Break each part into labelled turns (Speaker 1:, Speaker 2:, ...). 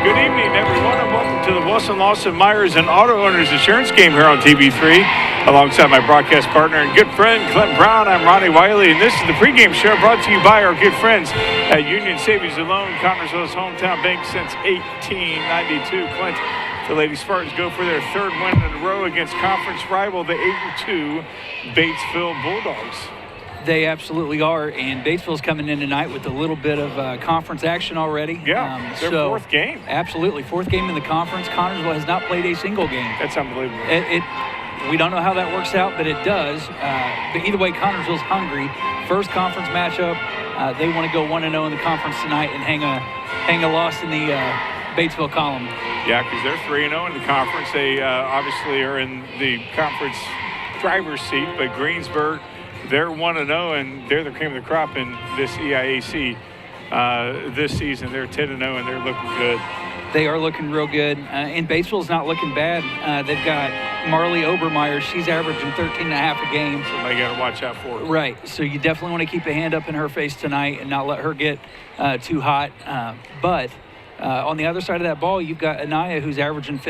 Speaker 1: Good evening, everyone, and welcome to the Wilson Lawson Myers and Auto Owners Insurance Game here on TV3. Alongside my broadcast partner and good friend, Clint Brown, I'm Ronnie Wiley, and this is the pregame show brought to you by our good friends at Union Savings and Loan, Connersville's hometown bank since 1892. Clint, the Lady Spartans go for their third win in a row against conference rival, the 8-2 Batesville Bulldogs.
Speaker 2: They absolutely are, and Batesville's coming in tonight with a little bit of conference action already.
Speaker 1: Yeah, their fourth game.
Speaker 2: Absolutely, fourth game in the conference. Connersville has not played a single game.
Speaker 1: That's unbelievable.
Speaker 2: We don't know how that works out, but it does. But either way, Connersville's hungry. First conference matchup. They want to go 1-0 in the conference tonight and hang a loss in the Batesville column.
Speaker 1: Yeah, because they're 3-0 in the conference. They obviously are in the conference driver's seat, but Greensburg, they're 1-0, and they're the cream of the crop in this EIAC this season. They're 10-0, and they're looking good.
Speaker 2: They are looking real good, and Batesville's not looking bad. They've got Marley Obermeyer. She's averaging 13.5 a game.
Speaker 1: Somebody got to watch out for her.
Speaker 2: Right, so you definitely want to keep a hand up in her face tonight and not let her get too hot. But on the other side of that ball, you've got Anaya, who's averaging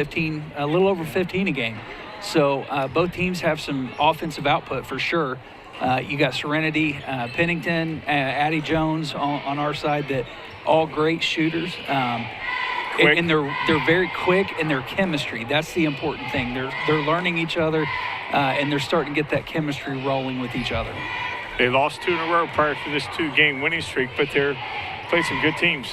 Speaker 2: a little over 15 a game. So both teams have some offensive output for sure. You got Serenity, Pennington, Addie Jones on our side, that all great shooters. And they're very quick in their chemistry. That's the important thing. They're learning each other, and they're starting to get that chemistry rolling with each other.
Speaker 1: They lost 2 in a row prior to this 2-game winning streak, but they're played some good teams.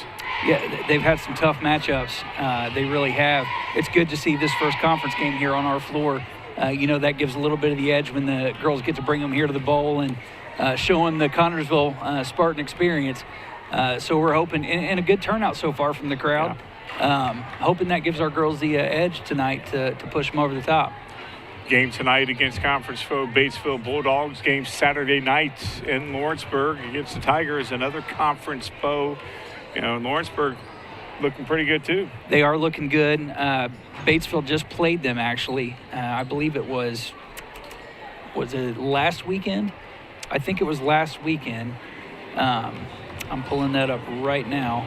Speaker 2: Yeah, they've had some tough matchups. They really have. It's good to see this first conference game here on our floor. That gives a little bit of the edge when the girls get to bring them here to the bowl and show them the Connersville Spartan experience. So we're hoping, and a good turnout so far from the crowd. Yeah. Hoping that gives our girls the edge tonight to push them over the top.
Speaker 1: Game tonight against conference foe Batesville Bulldogs. Game Saturday night in Lawrenceburg against the Tigers, another conference foe. Lawrenceburg looking pretty good too.
Speaker 2: They are looking good. Batesville just played them, actually. I believe it was it last weekend? I think it was last weekend. I'm pulling that up right now.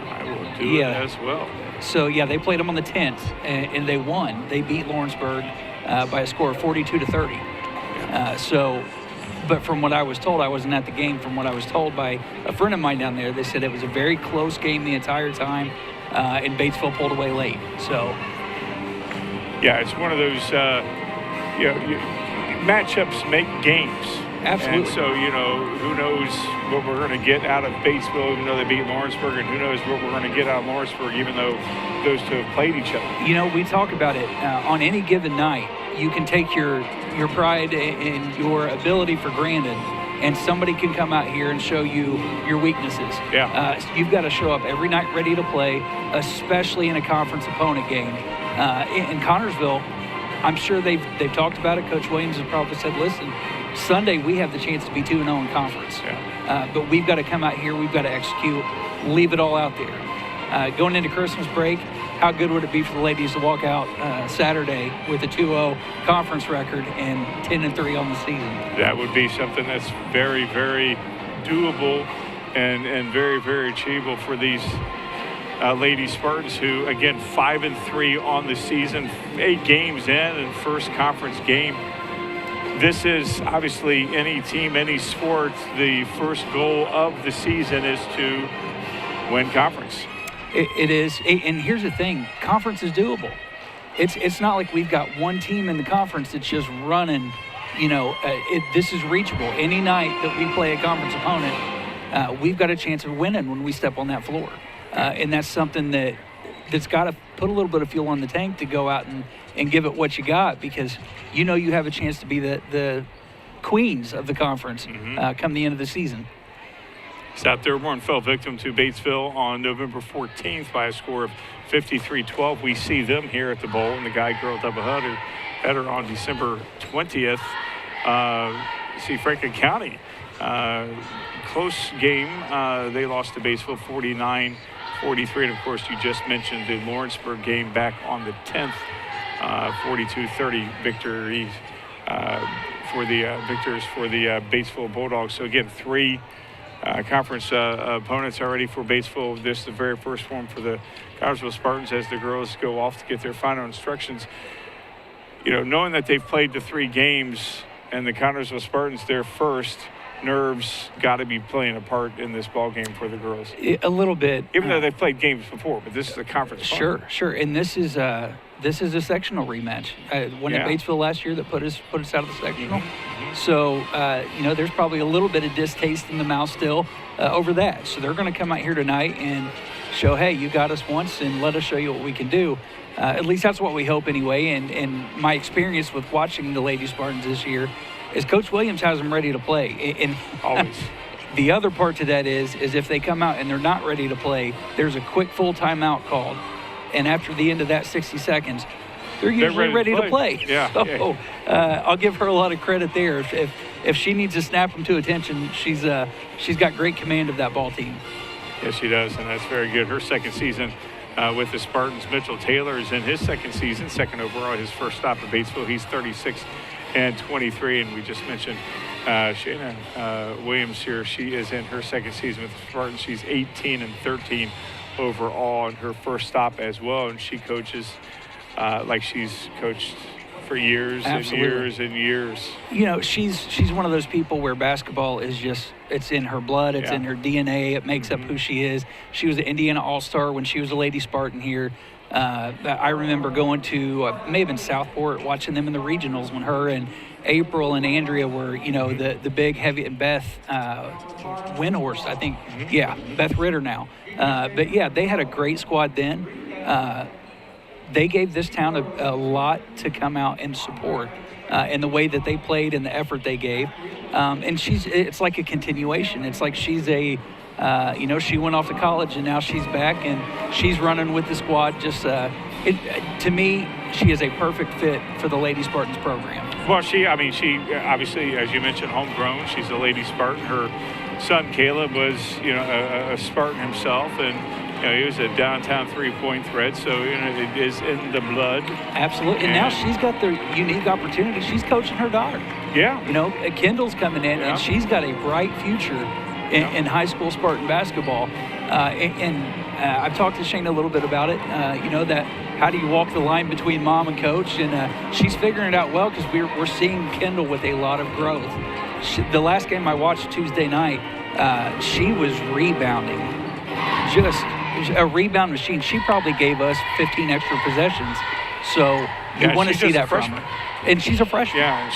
Speaker 1: I will do it as well.
Speaker 2: So, they played them on the 10th, and they won. They beat Lawrenceburg by a score of 42-30. Yeah. But from what I was told, I wasn't at the game. From what I was told by a friend of mine down there, they said it was a very close game the entire time, and Batesville pulled away late. So,
Speaker 1: it's one of those, matchups make games.
Speaker 2: Absolutely.
Speaker 1: And so, who knows what we're going to get out of Batesville, even though they beat Lawrenceburg, and who knows what we're going to get out of Lawrenceburg, even though those two have played each other.
Speaker 2: We talk about it on any given night. You can take your pride and your ability for granted, and somebody can come out here and show you your weaknesses.
Speaker 1: Yeah.
Speaker 2: You've got to show up every night ready to play, especially in a conference opponent game. In Connersville, I'm sure they've talked about it. Coach Williams has probably said, listen, Sunday we have the chance to be 2-0 in conference.
Speaker 1: Yeah.
Speaker 2: But we've got to come out here, we've got to execute, leave it all out there. Going into Christmas break, how good would it be for the ladies to walk out Saturday with a 2-0 conference record and 10-3 on the season? That
Speaker 1: would be something that's very, very doable and very, very achievable for these Lady Spartans, who, again, 5-3 on the season, 8 games in and first conference game. This is obviously any team, any sport, the first goal of the season is to win conference.
Speaker 2: It is, and here's the thing, conference is doable. It's not like we've got one team in the conference that's just running, this is reachable. Any night that we play a conference opponent, we've got a chance of winning when we step on that floor. And that's something that's got to put a little bit of fuel on the tank to go out and give it what you got, because you have a chance to be the queens of the conference come the end of the season.
Speaker 1: South Dearborn fell victim to Batesville on November 14th by a score of 53-12. We see them here at the bowl, and the guy-girl doubleheader on December 20th. See Franklin County, close game. They lost to Batesville 49-43, and of course you just mentioned the Lawrenceburg game back on the 10th, 42-30 victory for the victors for the Batesville Bulldogs. So again, 3 conference opponents already for Batesville. This is the very first one for the Connersville Spartans as the girls go off to get their final instructions. Knowing that they've played the 3 games and the Connersville Spartans, their first, nerves got to be playing a part in this ball game for the girls.
Speaker 2: A little bit.
Speaker 1: Even though they've played games before, but this is a conference.
Speaker 2: Sure. And this is a sectional rematch. One at Batesville last year that put us out of the sectional. Mm-hmm. So, there's probably a little bit of distaste in the mouth still over that. So they're going to come out here tonight and show, hey, you got us once and let us show you what we can do. At least that's what we hope anyway. And my experience with watching the Lady Spartans this year is Coach Williams has them ready to play. And
Speaker 1: always.
Speaker 2: The other part to that is if they come out and they're not ready to play, there's a quick full timeout called. And after the end of that 60 seconds, they're usually ready to play.
Speaker 1: Yeah.
Speaker 2: So I'll give her a lot of credit there. If she needs to snap them to attention, she's got great command of that ball team.
Speaker 1: Yes, she does, and that's very good. Her second season with the Spartans. Mitchell Taylor is in his second season, second overall, his first stop at Batesville. He's 36 and 23, and we just mentioned Shayna Williams here. She is in her second season with the Spartans. She's 18 and 13 overall in her first stop as well, and she coaches like she's coached for years.
Speaker 2: Absolutely.
Speaker 1: And years and years.
Speaker 2: She's one of those people where basketball is just, it's in her blood, it's in her DNA, it makes up who she is. She was an Indiana All-Star when she was a Lady Spartan here. I remember going to, may have been Southport, watching them in the regionals when her and April and Andrea were, the big heavy, and Beth Windhorse, I think. Mm-hmm. Yeah, Beth Ritter now. But yeah, they had a great squad then. They gave this town a lot to come out and support in the way that they played and the effort they gave. And it's like a continuation. It's like she's she went off to college and now she's back and she's running with the squad. To me, she is a perfect fit for the Lady Spartans program.
Speaker 1: Well, she obviously, as you mentioned, homegrown. She's a Lady Spartan. Her son Caleb was, a Spartan himself, and he was a downtown three-point threat, so it is in the blood.
Speaker 2: Absolutely, and now she's got the unique opportunity. She's coaching her daughter.
Speaker 1: Yeah.
Speaker 2: Kendall's coming in, and she's got a bright future in high school Spartan basketball. I've talked to Shane a little bit about it. That how do you walk the line between mom and coach, and she's figuring it out well because we're seeing Kendall with a lot of growth. The last game I watched Tuesday night, she was rebounding, just a rebound machine. She probably gave us 15 extra possessions. So you want to see that from her. And she's a freshman.
Speaker 1: Yeah,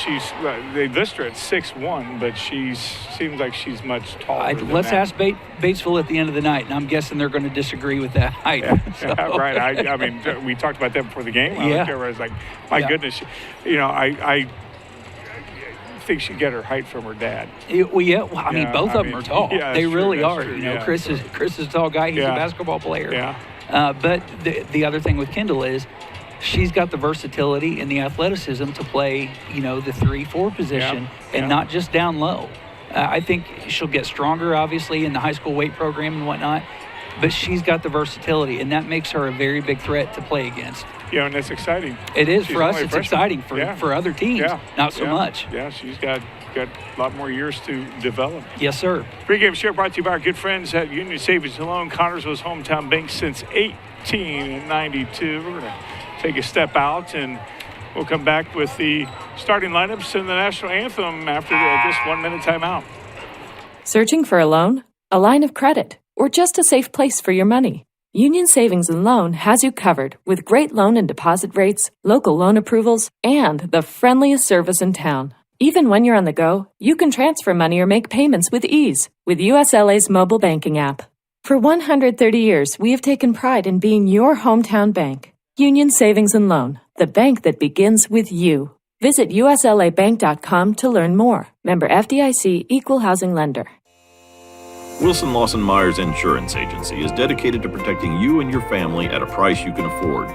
Speaker 1: and they list her at 6'1", but seems like she's much taller than
Speaker 2: let's
Speaker 1: that.
Speaker 2: ask Batesville at the end of the night, and I'm guessing they're going to disagree with that height.
Speaker 1: Yeah, right. I mean, we talked about that before the game. I was like, my goodness. I think she'd get her height from her dad.
Speaker 2: Both of them are tall.
Speaker 1: Yeah,
Speaker 2: they really
Speaker 1: true,
Speaker 2: are.
Speaker 1: True,
Speaker 2: Chris is a tall guy. He's a basketball player.
Speaker 1: Yeah.
Speaker 2: But the other thing with Kendall is she's got the versatility and the athleticism to play, the 3-4 position and not just down low. I think she'll get stronger, obviously, in the high school weight program and whatnot. But she's got the versatility, and that makes her a very big threat to play against.
Speaker 1: Yeah, and that's exciting.
Speaker 2: It is for us. It's exciting for other teams. Not so much.
Speaker 1: Yeah, she's got a lot more years to develop.
Speaker 2: Yes, sir.
Speaker 1: Pregame show brought to you by our good friends at Union Savings and Loan, Connersville's hometown bank since 1892. We're going to take a step out, and we'll come back with the starting lineups and the national anthem after this 1-minute timeout.
Speaker 3: Searching for a loan, a line of credit, or just a safe place for your money? Union Savings and Loan has you covered with great loan and deposit rates, local loan approvals, and the friendliest service in town. Even when you're on the go, you can transfer money or make payments with ease with USLA's mobile banking app. For 130 years, we have taken pride in being your hometown bank. Union Savings and Loan, the bank that begins with you. Visit uslabank.com to learn more. Member FDIC, Equal Housing Lender.
Speaker 4: Wilson Lawson Myers Insurance Agency is dedicated to protecting you and your family at a price you can afford.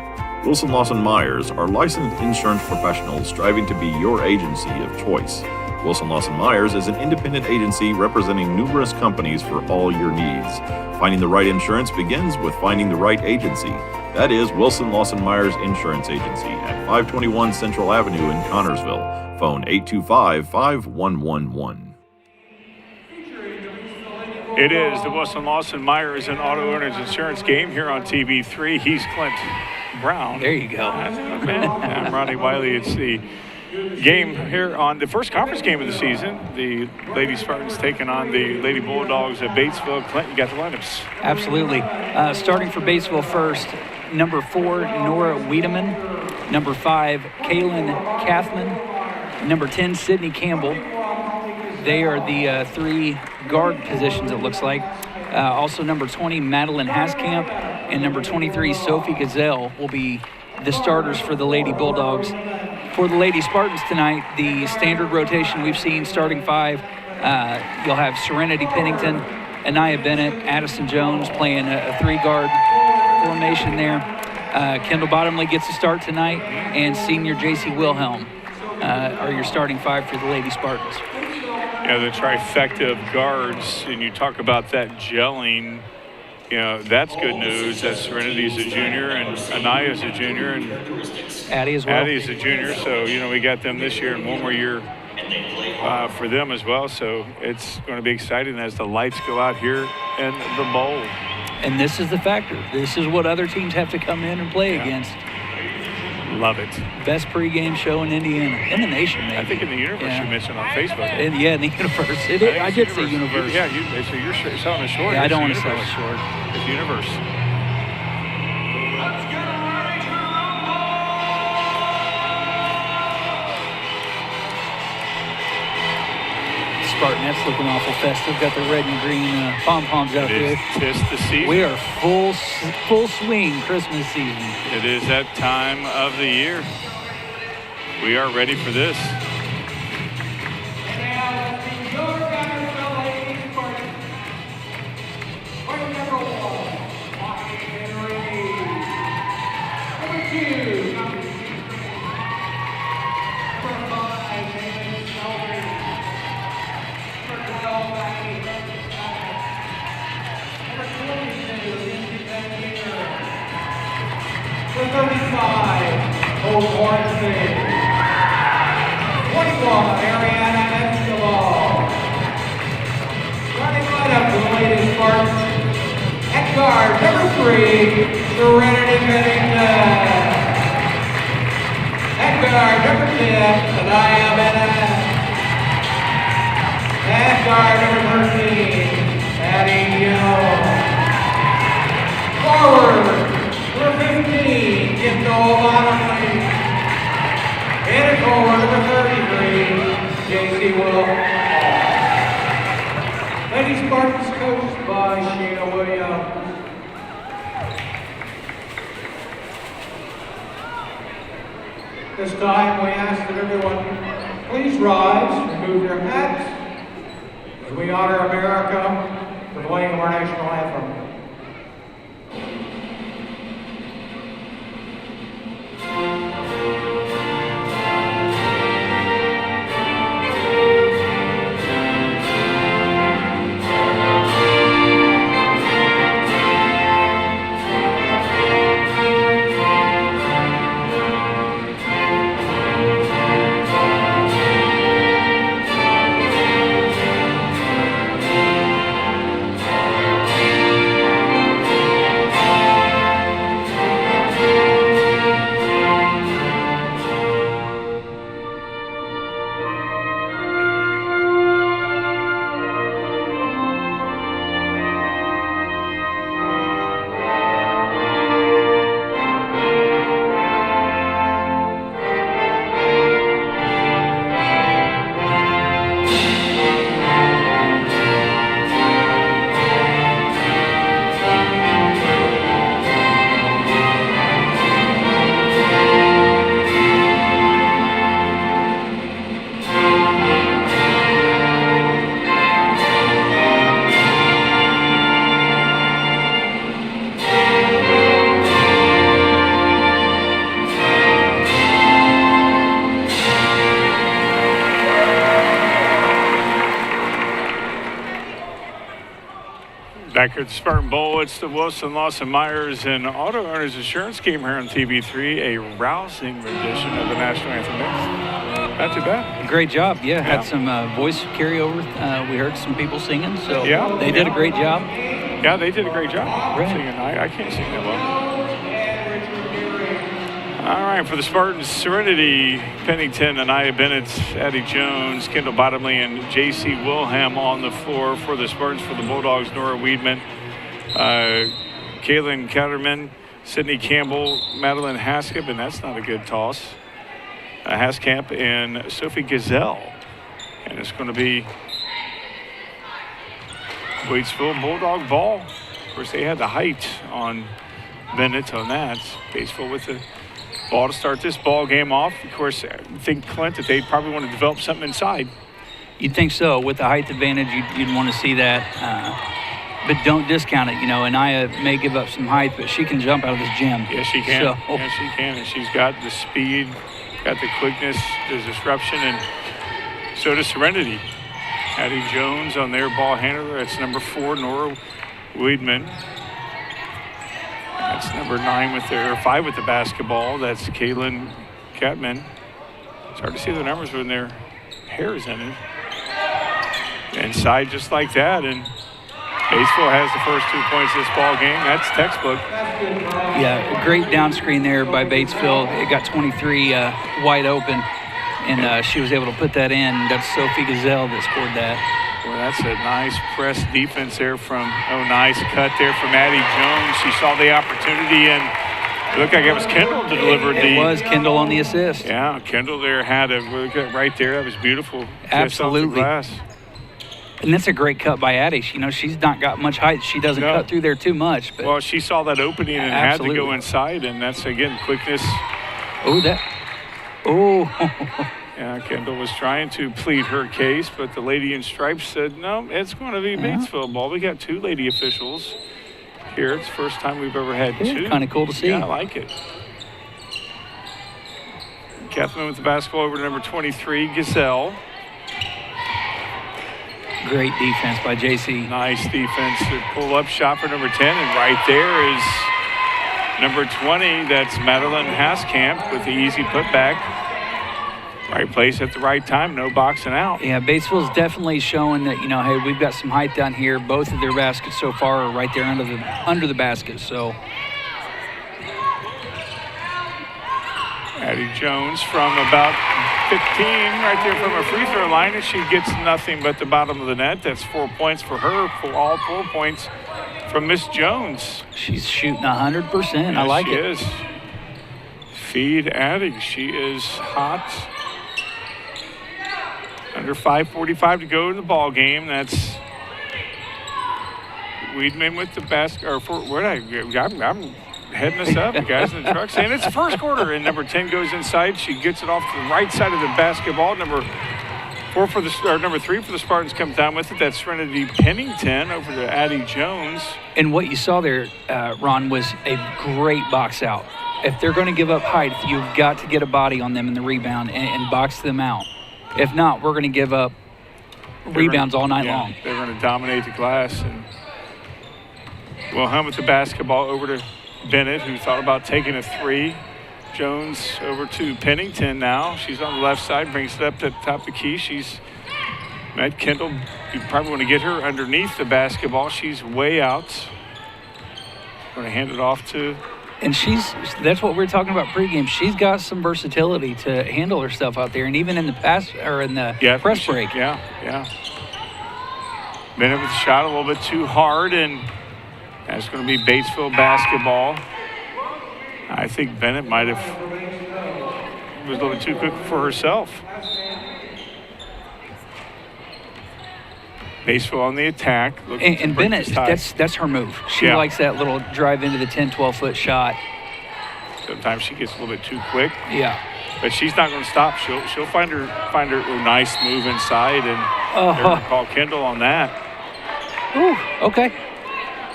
Speaker 4: Wilson Lawson Myers are licensed insurance professionals striving to be your agency of choice. Wilson Lawson Myers is an independent agency representing numerous companies for all your needs. Finding the right insurance begins with finding the right agency. That is Wilson Lawson Myers Insurance Agency at 521 Central Avenue in Connersville. Phone 825-5111.
Speaker 1: It is the Wilson Lawson Myers and Auto Owners Insurance game here on TV3. He's Clint Brown.
Speaker 2: There you go.
Speaker 1: I'm Ronnie Wiley. It's the game here on the first conference game of the season. The Lady Spartans taking on the Lady Bulldogs at Batesville. Clint, you got the lineups.
Speaker 2: Absolutely. Starting for Batesville first, number 4, Nora Wiedemann. Number 5, Kaylin Kathman. Number 10, Sydney Campbell. They are the 3 guard positions, it looks like. Also, number 20, Madeline Haskamp, and number 23, Sophie Gazelle, will be the starters for the Lady Bulldogs. For the Lady Spartans tonight, the standard rotation we've seen, starting 5, you'll have Serenity Pennington, Anaya Bennett, Addison Jones playing a 3-guard formation there. Kendall Bottomley gets a start tonight, and senior J.C. Wilhelm are your starting 5 for the Lady Spartans.
Speaker 1: Yeah, the trifecta of guards, and you talk about that gelling, you know, that's good news. That Serenity's a junior, and Anaya's a junior, and
Speaker 2: Addie as well.
Speaker 1: Addie's a junior, so, you know, we got them this year and one more year for them as well. So it's going to be exciting as the lights go out here in the bowl.
Speaker 2: And this is the factor. This is what other teams have to come in and play against.
Speaker 1: Love it.
Speaker 2: Best pregame show in Indiana, in the nation, maybe.
Speaker 1: I think in the universe you mentioned on Facebook.
Speaker 2: In the universe. I did say universe.
Speaker 1: Yeah, so you're selling it short.
Speaker 2: Yeah, I don't want to sell it short.
Speaker 1: It's universe.
Speaker 2: Spartanets looking awful festive. Got the red and green pom-poms out there.
Speaker 1: Tis the season.
Speaker 2: We are full swing Christmas season.
Speaker 1: It is that time of the year. We are ready for this.
Speaker 5: Serenity Pennington. At guard, number 10, Anaya Bennett. At guard, number 13, Addie Young. Forward, number 15, Kendall Bottomley. And at forward, number 33, J.C. Wilhelm. Lady Spartans coached by Sheena Williams. This time we ask that everyone please rise and remove your hats as we honor America with playing of our national anthem.
Speaker 1: Back at the Spartan Bowl, it's the Wilson Lawson Myers and Auto Owners Insurance game here on TV3, a rousing rendition of the national anthem. Not too bad.
Speaker 2: Great job. Yeah, had some voice carryover. We heard some people singing, so they did a great job.
Speaker 1: Yeah, they did a great job
Speaker 2: Right.
Speaker 1: singing. I can't sing that well. All right, for the Spartans, Serenity Pennington, Anaya Bennett, Addie Jones, Kendall Bottomley, and J.C. Wilhelm on the floor for the Spartans. For the Bulldogs, Nora Weedman, Kaylin Catterman, Sydney Campbell, Madeline Haskip, and that's not a good toss. Haskamp and Sophie Gazelle. And it's going to be Batesville Bulldog ball. Of course, they had the height on Bennett on that. Batesville with the ball to start this ball game off. Of course, I think, Clint, that they'd probably want to develop something inside.
Speaker 2: You'd think so. With the height advantage, you'd want to see that. But don't discount it. You know, Anaya may give up some height, but she can jump out of this gym.
Speaker 1: Yes, she can.
Speaker 2: So.
Speaker 1: Yes, she can. And she's got the speed, got the quickness, the disruption, and so does Serenity. Addie Jones on their ball handler. That's number 4, Nora Weedman. That's number 9 with their 5 with the basketball. That's Kaylin Catman. It's hard to see the numbers when their hair is in it. Inside just like that, and Batesville has the first 2 points of this ball game. That's textbook.
Speaker 2: Yeah, great down screen there by Batesville. It got 23 wide open, and she was able to put that in. That's Sophie Gazelle that scored that.
Speaker 1: Well, that's a nice press defense there from, nice cut there from Addie Jones. She saw the opportunity, and it looked like it was Kendall that delivered
Speaker 2: It was Kendall on the assist.
Speaker 1: Yeah, Kendall there had a look at right there. That was beautiful.
Speaker 2: Absolutely. And that's a great cut by Addie. You know, she's not got much height. She doesn't cut through there too much. But
Speaker 1: well, she saw that opening and had to go inside, and that's, again, quickness. Yeah, Kendall was trying to plead her case, but the lady in stripes said, no, it's going to be Batesville ball. We got 2 lady officials here. It's the first time we've ever had 2.
Speaker 2: Kind of cool to see.
Speaker 1: Yeah, I like it. Catherine with the basketball over to number 23, Gazelle.
Speaker 2: Great defense by JC.
Speaker 1: Nice defense. The pull-up shot for number 10, and right there is number 20. That's Madeline Haskamp with the easy putback. Right place at the right time, no boxing out.
Speaker 2: Yeah, Batesville's definitely showing that, you know, hey, we've got some height down here. Both of their baskets so far are right there under the basket. So
Speaker 1: Addie Jones from about 15 right there from a free throw line, and she gets nothing but the bottom of the net. That's 4 points for her, for all 4 points from Miss Jones.
Speaker 2: She's shooting 100%.
Speaker 1: Yes,
Speaker 2: I like it.
Speaker 1: She is. Feed Addie. She is hot. Under 5:45 to go in the ball game. That's Weedman with the basket. Or for what I'm heading us up. The guys in the truck saying it's the first quarter, and number 10 goes inside. She gets it off to the right side of the basketball. Number 3 for the Spartans comes down with it. That's Serenity Pennington over to Addie Jones.
Speaker 2: And what you saw there, Ron, was a great box out. If they're going to give up height, you've got to get a body on them in the rebound and box them out. If not, we're going to give up rebounds all night long.
Speaker 1: They're going to dominate the glass. And Wilhelm with the basketball over to Bennett, who thought about taking a 3. Jones over to Pennington now. She's on the left side, brings it up to the top of the key. She's met Kendall. You probably want to get her underneath the basketball. She's way out. Going to hand it off to...
Speaker 2: And that's what we were talking about pregame. She's got some versatility to handle herself out there, and even in the press break.
Speaker 1: Yeah. Bennett with the shot a little bit too hard, and that's going to be Batesville basketball. I think Bennett was a little bit too quick for herself. Batesville on the attack.
Speaker 2: And Bennett, that's her move. She likes that little drive into the 10, 12-foot shot.
Speaker 1: Sometimes she gets a little bit too quick.
Speaker 2: Yeah.
Speaker 1: But she's not going to stop. She'll find her nice move inside, and they're going to call Kendall on that.
Speaker 2: Ooh, okay.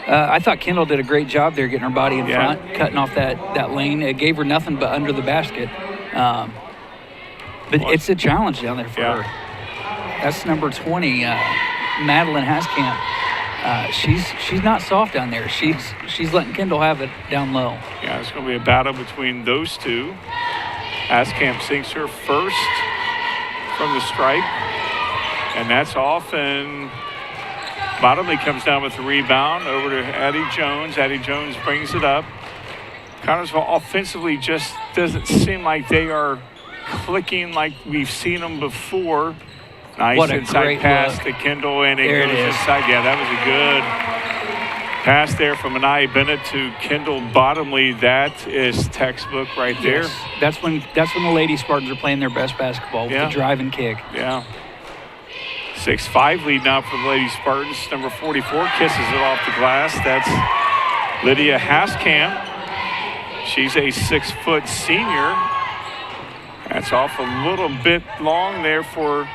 Speaker 2: I thought Kendall did a great job there getting her body in front, cutting off that lane. It gave her nothing but under the basket. But it's a challenge down there for her. That's number 20, Madeline Haskamp. She's not soft down there. She's letting Kendall have it down low.
Speaker 1: Yeah, it's going to be a battle between those two. Haskamp sinks her first. from the stripe. And that's off, and Bottomley comes down with the rebound over to Addie Jones. Addie Jones brings it up. Connersville offensively just doesn't seem like they are clicking like we've seen them before. Nice inside pass to Kendall, and it goes inside. Yeah, that was a good pass there from Anaya Bennett to Kendall Bottomley. That is textbook right there.
Speaker 2: Yes. That's when the Lady Spartans are playing their best basketball with the drive and kick.
Speaker 1: Yeah. 6-5 lead now for the Lady Spartans. Number 44 kisses it off the glass. That's Lydia Haskamp. She's a 6-foot senior. That's off a little bit long there for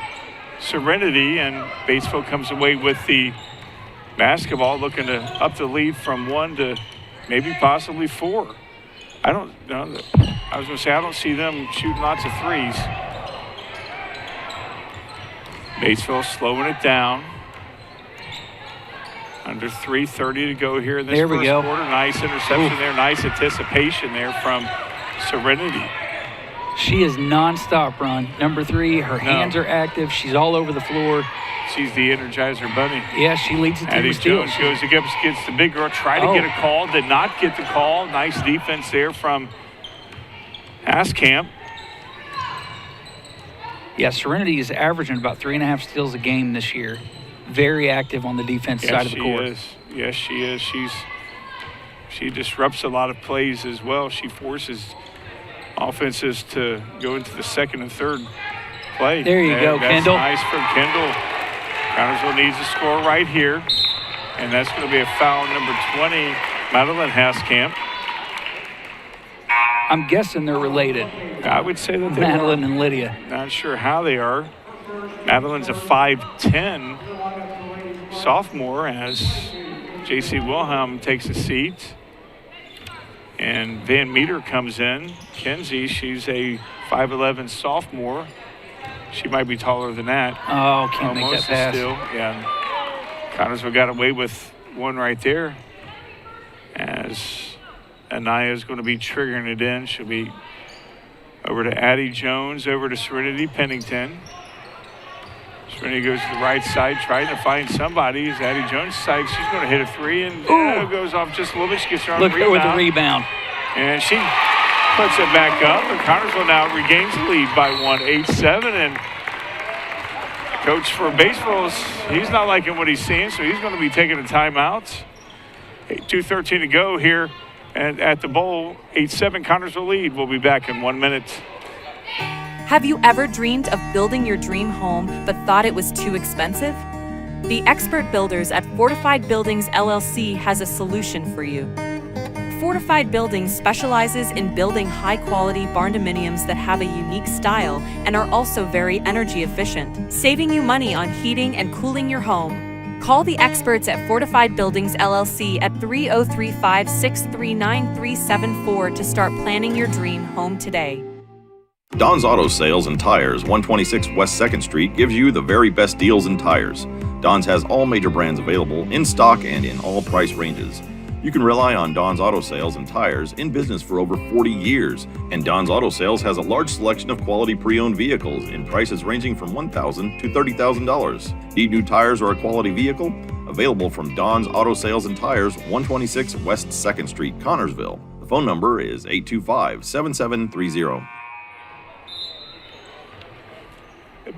Speaker 1: Serenity, and Batesville comes away with the basketball, looking to up the lead from 1 to maybe possibly 4. I don't know. I was going to say, I don't see them shooting lots of threes. Batesville slowing it down. Under 3:30 to go here in this first quarter. Nice interception there. Nice anticipation there from Serenity.
Speaker 2: She is nonstop run. Number 3, her hands are active. She's all over the floor.
Speaker 1: She's the Energizer Bunny.
Speaker 2: Yeah, she leads the team.
Speaker 1: Addie Jones goes against the big girl. Tried to get a call. Did not get the call. Nice defense there from Haskamp.
Speaker 2: Yeah, Serenity is averaging about 3.5 steals a game this year. Very active on the defense side of the court.
Speaker 1: Yes, she is. She disrupts a lot of plays as well. She forces offenses to go into the second and third play.
Speaker 2: There you go, Kendall.
Speaker 1: Nice from Kendall. Connersville needs a score right here. And that's going to be a foul, number 20, Madeline Haskamp.
Speaker 2: I'm guessing they're related.
Speaker 1: I would say that they
Speaker 2: Madeline and Lydia.
Speaker 1: Not sure how they are. Madeline's a 5'10" sophomore as J.C. Wilhelm takes a seat. And Van Meter comes in. Kenzie, she's a 5'11" sophomore. She might be taller than that.
Speaker 2: Oh, can't make that pass.
Speaker 1: Still. Yeah. Connersville got away with one right there. As Anaya is going to be triggering it in. She'll be over to Addie Jones, over to Serenity Pennington. Serenity goes to the right side, trying to find somebody. As Addie Jones decides she's going to hit a 3, and goes off just a little bit. She gets her on the rebound.
Speaker 2: Look at the rebound.
Speaker 1: And she puts it back up, and Connersville now regains the lead by 1, 8-7. And coach for Batesville, he's not liking what he's seeing, so he's going to be taking a timeout. 2:13 to go here at the bowl. 8-7 Connersville lead. We'll be back in 1 minute.
Speaker 6: Have you ever dreamed of building your dream home but thought it was too expensive? The expert builders at Fortified Buildings LLC has a solution for you. Fortified Buildings specializes in building high-quality barn-dominiums that have a unique style and are also very energy efficient, saving you money on heating and cooling your home. Call the experts at Fortified Buildings LLC at 3035-639-374 to start planning your dream home today.
Speaker 4: Don's Auto Sales and Tires, 126 West 2nd Street, gives you the very best deals in tires. Don's has all major brands available in stock and in all price ranges. You can rely on Don's Auto Sales and Tires, in business for over 40 years. And Don's Auto Sales has a large selection of quality pre-owned vehicles in prices ranging from $1,000 to $30,000. Need new tires or a quality vehicle? Available from Don's Auto Sales and Tires, 126 West 2nd Street, Connersville. The phone number is 825-7730.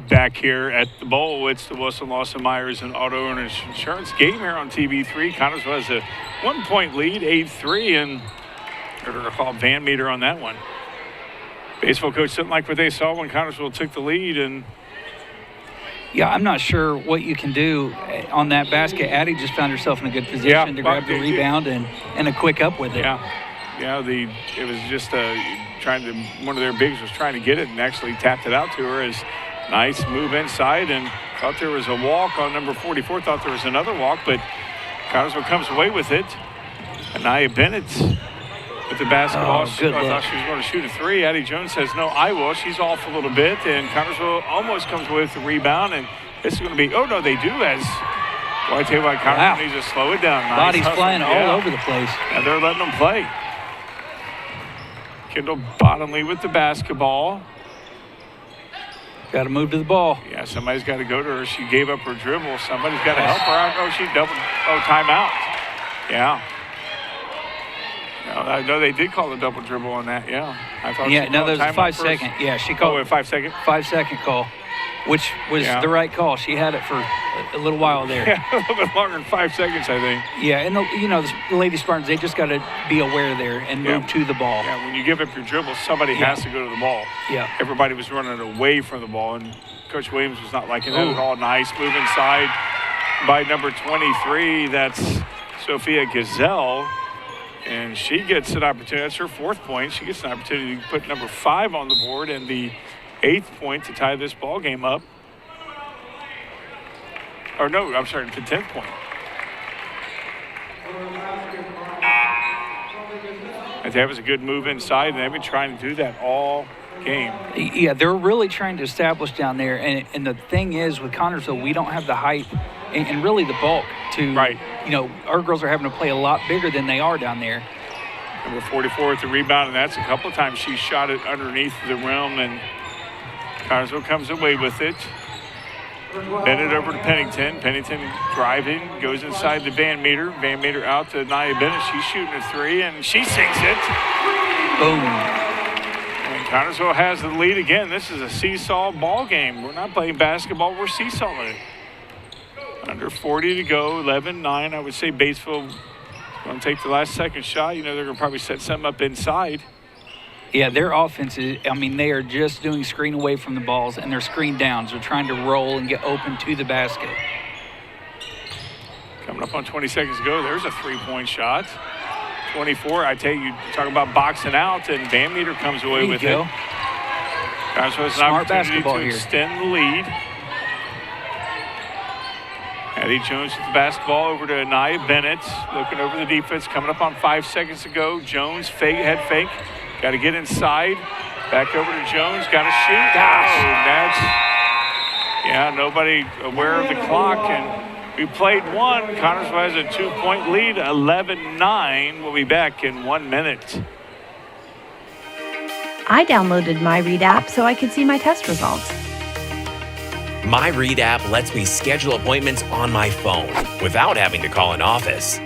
Speaker 1: Back here at the bowl, it's the Wilson Lawson Myers and Auto Owners Insurance game here on TV3. Connersville has a 1-point lead, 8-3, and they're going to call Van Meter on that one. Baseball coach didn't like what they saw when Connersville took the lead, and
Speaker 2: yeah, I'm not sure what you can do on that basket. Addie just found herself in a good position to grab the rebound and a quick up with it.
Speaker 1: It was just one of their bigs was trying to get it and actually tapped it out to her. As nice move inside, and thought there was a walk on number 44. Thought there was another walk, but Connersville comes away with it. Anaya Bennett with the basketball. I thought she was going to shoot a 3. Addie Jones says, no, I will. She's off a little bit, and Connersville almost comes away with the rebound, and this is going to be, oh, no, they do as, well, I tell you what, Connersville needs to slow it down. Nice
Speaker 2: Bodies
Speaker 1: hustle.
Speaker 2: flying all over the place.
Speaker 1: And they're letting them play. Kendall Bottomley with the basketball.
Speaker 2: Got to move to the ball.
Speaker 1: Yeah, somebody's got to go to her. She gave up her dribble. Somebody's got to help her out. Oh, she doubled. Oh, timeout. Yeah. No, I know they did call the double dribble on that. Yeah. I thought.
Speaker 2: Yeah, no,
Speaker 1: there's
Speaker 2: a 5 second. Yeah, she called.
Speaker 1: Oh, a 5 second?
Speaker 2: 5 second call, which was the right call. She had it for a little while there.
Speaker 1: Yeah, a little bit longer than 5 seconds, I think.
Speaker 2: Yeah, and the Lady Spartans, they just got to be aware there and move to the ball.
Speaker 1: Yeah, when you give up your dribble, somebody has to go to the ball.
Speaker 2: Yeah.
Speaker 1: Everybody was running away from the ball, and Coach Williams was not liking that at all. Nice move inside by number 23. That's Sophia Gazelle, and she gets an opportunity. That's her 4th point. She gets an opportunity to put number 5 on the board and the 8th point to tie this ball game up. Or no, I'm sorry, the 10th point. And that was a good move inside, and they've been trying to do that all game.
Speaker 2: Yeah, they're really trying to establish down there. And the thing is, with Connersville, we don't have the height and really the bulk to, our girls are having to play a lot bigger than they are down there.
Speaker 1: Number 44 with the rebound, and that's a couple of times she shot it underneath the rim, and Connersville comes away with it. Bennett over to Pennington. Pennington driving, goes inside to Van Meter. Van Meter out to Nia Bennett. She's shooting a 3, and she sinks it.
Speaker 2: Boom.
Speaker 1: And Connersville has the lead again. This is a seesaw ball game. We're not playing basketball. We're seesawing it. Under 40 to go, 11-9. I would say Batesville is going to take the last second shot. They're going to probably set something up inside.
Speaker 2: Yeah, their offense is, they are just doing screen away from the balls, and their screen downs. They're trying to roll and get open to the basket.
Speaker 1: Coming up on 20 seconds to go, there's a 3-point shot. 24, I tell you, talk about boxing out, and Van Meter comes away with it. Connersville has an opportunity to extend the lead. Addie Jones with the basketball over to Nia Bennett, looking over the defense, coming up on 5 seconds to go. Jones, head fake. Got to get inside. Back over to Jones. Got to shoot. That's, nobody aware of the clock. And we played one. Connersville has a 2-point lead, 11-9. We'll be back in 1 minute.
Speaker 7: I downloaded my Read app so I could see my test results.
Speaker 8: My Read app lets me schedule appointments on my phone without having to call an office.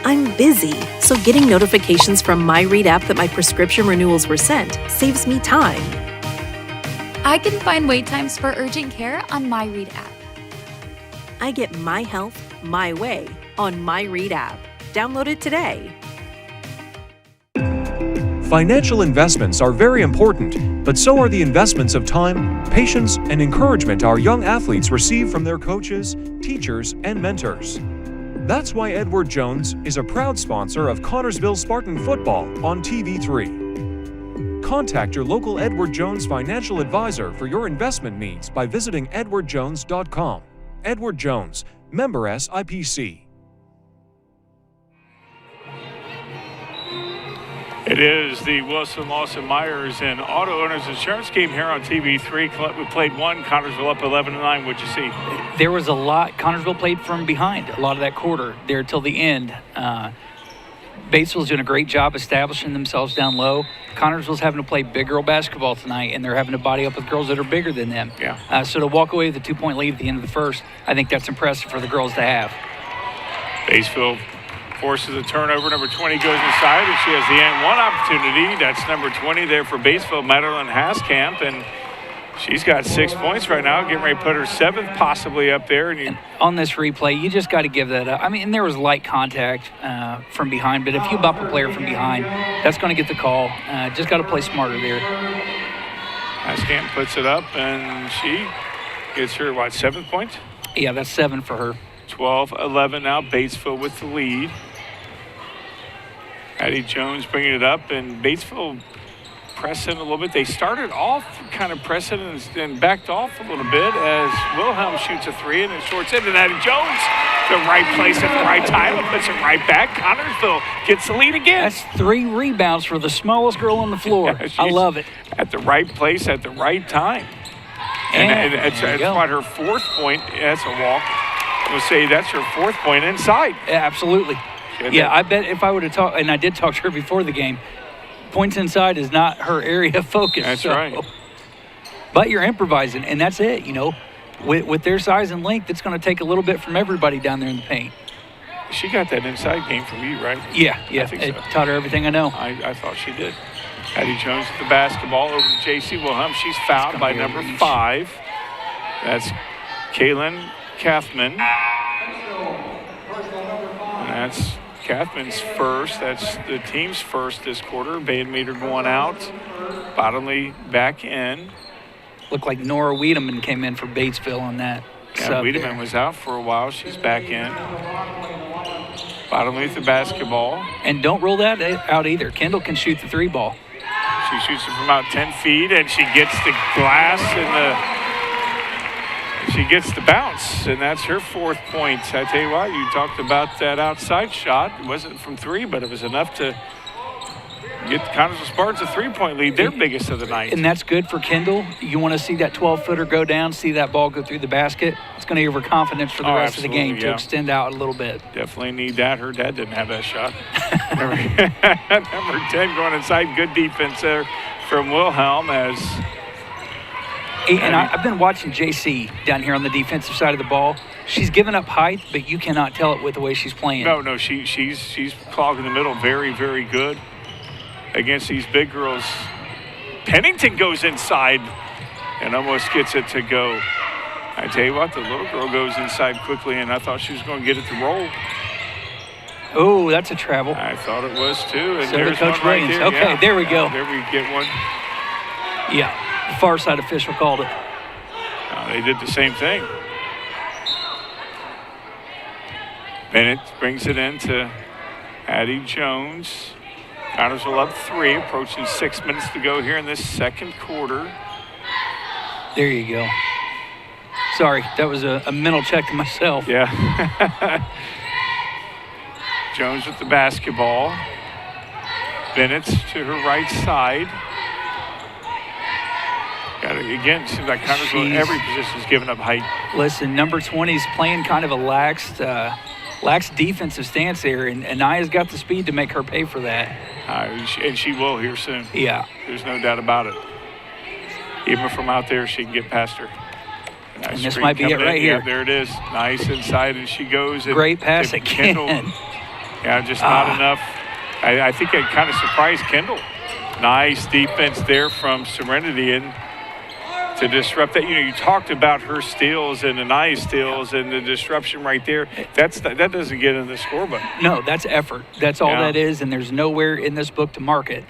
Speaker 9: I'm busy, so getting notifications from My Read app that my prescription renewals were sent saves me time.
Speaker 10: I can find wait times for urgent care on My Read app.
Speaker 9: I get my health my way on My Read app. Download it today.
Speaker 11: Financial investments are very important, but so are the investments of time, patience, and encouragement our young athletes receive from their coaches, teachers, and mentors. That's why Edward Jones is a proud sponsor of Connersville Spartan football on TV3. Contact your local Edward Jones financial advisor for your investment needs by visiting edwardjones.com. Edward Jones, member SIPC.
Speaker 1: It is the Wilson, Lawson, Myers, and Auto Owners Insurance game here on TV3. We played one. Connersville up 11-9. What'd you see?
Speaker 2: There was a lot. Connersville played from behind a lot of that quarter there till the end. Batesville's doing a great job establishing themselves down low. Connersville's having to play big girl basketball tonight, and they're having to body up with girls that are bigger than them.
Speaker 1: Yeah.
Speaker 2: So to walk away with a 2-point lead at the end of the first, I think that's impressive for the girls to have.
Speaker 1: Batesville forces a turnover. Number 20 goes inside, and she has the and one opportunity. That's number 20 there for Batesville, Madeline Haskamp, and she's got 6 points right now, getting ready to put her 7th possibly up there. And
Speaker 2: on this replay, you just got to give that up. And there was light contact from behind, but if you bump a player from behind, that's going to get the call. Just got to play smarter there.
Speaker 1: Haskamp puts it up, and she gets her, 7th point?
Speaker 2: Yeah, that's 7 for her.
Speaker 1: 12-11 now, Batesville with the lead. Addie Jones bringing it up, and Batesville pressing a little bit. They started off kind of pressing and then backed off a little bit as Wilhelm shoots a 3 and then shorts in. And Addie Jones, the right place at the right time, and puts it right back. Connersville gets the lead again.
Speaker 2: That's 3 rebounds for the smallest girl on the floor.
Speaker 1: Yeah,
Speaker 2: I love it.
Speaker 1: At the right place at the right time. And it's what her 4th point. That's a walk. I would say that's her 4th point inside.
Speaker 2: Yeah, absolutely. Yeah, I bet if I would have talked, and I did talk to her before the game, points inside is not her area of focus.
Speaker 1: That's right.
Speaker 2: But you're improvising, and that's it. With their size and length, it's going to take a little bit from everybody down there in the paint.
Speaker 1: She got that inside game from you, right?
Speaker 2: Yeah.
Speaker 1: I think so.
Speaker 2: Taught her everything I know.
Speaker 1: I thought she did. Addie Jones with the basketball over to J.C. Wilhelm. She's fouled by number 5. That's Kaylin Kathman. And that's Kathman's first. That's the team's first this quarter. Van Meter going out. Bottomley back in.
Speaker 2: Looked like Nora Wiedemann came in for Batesville on that.
Speaker 1: Yeah, Wiedemann was out for a while. She's back in. Bottomley with the basketball.
Speaker 2: And don't rule that out either. Kendall can shoot the 3 ball.
Speaker 1: She shoots it from about 10 feet, and she gets the glass and she gets the bounce, and that's her 4th point. I tell you what, you talked about that outside shot. It wasn't from 3, but it was enough to get the Connersville Spartans a 3-point lead, their biggest of the night.
Speaker 2: And that's good for Kendall. You want to see that 12-footer go down, see that ball go through the basket. It's going to give her confidence for the rest of the game to extend out a little bit.
Speaker 1: Definitely need that. Her dad didn't have that shot. Number 10 going inside. Good defense there from Wilhelm as...
Speaker 2: And I've been watching JC down here on the defensive side of the ball. She's given up height, but you cannot tell it with the way she's playing.
Speaker 1: No, she's clogging the middle. Very, very good against these big girls. Pennington goes inside and almost gets it to go. I tell you what, the little girl goes inside quickly, and I thought she was going to get it to roll.
Speaker 2: Oh, that's a travel.
Speaker 1: I thought it was too. And
Speaker 2: so
Speaker 1: there's
Speaker 2: Coach
Speaker 1: one right
Speaker 2: Williams.
Speaker 1: there.
Speaker 2: Okay, there we go.
Speaker 1: There we get one.
Speaker 2: Yeah, the far side official called it.
Speaker 1: They did the same thing. Bennett brings it in to Addie Jones. Connersville up 3, approaching 6 minutes to go here in this second quarter.
Speaker 2: There you go. Sorry, that was a mental check to myself.
Speaker 1: Yeah. Jones with the basketball. Bennett to her right side. Got it again. Seems like Connersville in every position is giving up height.
Speaker 2: Listen, number 20 is playing kind of a lax defensive stance there, and Anaya's got the speed to make her pay for that.
Speaker 1: And she will here soon.
Speaker 2: Yeah.
Speaker 1: There's no doubt about it. Even from out there, she can get past her. Nice,
Speaker 2: and this might be it right here.
Speaker 1: Yeah, there it is. Nice inside, and she goes.
Speaker 2: Great pass again.
Speaker 1: Kendall. Yeah, just not enough. I think it kind of surprised Kendall. Nice defense there from Serenity, and to disrupt that. You talked about her steals and Anaya's steals and the disruption right there. That doesn't get in the scorebook.
Speaker 2: No, that's effort. That's all that is, and there's nowhere in this book to mark it.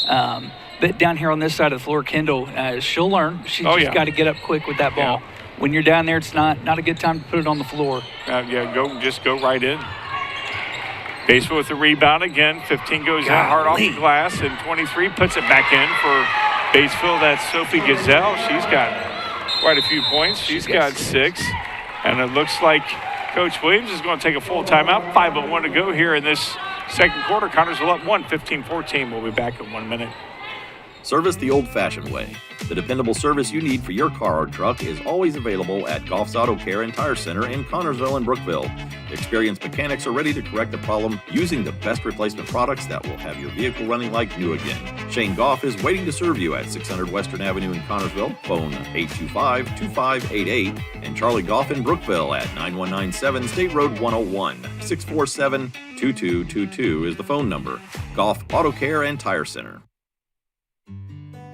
Speaker 2: But down here on this side of the floor, Kendall, she'll learn. She's just got to get up quick with that ball.
Speaker 1: Yeah.
Speaker 2: When you're down there, it's not a good time to put it on the floor.
Speaker 1: Just go right in. Batesville with the rebound again. 15 goes in hard off the glass, and 23 puts it back in for Batesville. That's Sophie Gazelle. She's got quite a few points. She's got 6. And it looks like Coach Williams is going to take a full timeout. 5:01 to go here in this second quarter. Connersville up 1, 15-14. We'll be back in 1 minute.
Speaker 4: Service the old-fashioned way. The dependable service you need for your car or truck is always available at Goff's Auto Care and Tire Center in Connersville and Brookville. Experienced mechanics are ready to correct the problem using the best replacement products that will have your vehicle running like new again. Shane Goff is waiting to serve you at 600 Western Avenue in Connersville. Phone 825-2588. And Charlie Goff in Brookville at 9197 State Road 101. 647-2222 is the phone number. Goff Auto Care and Tire Center.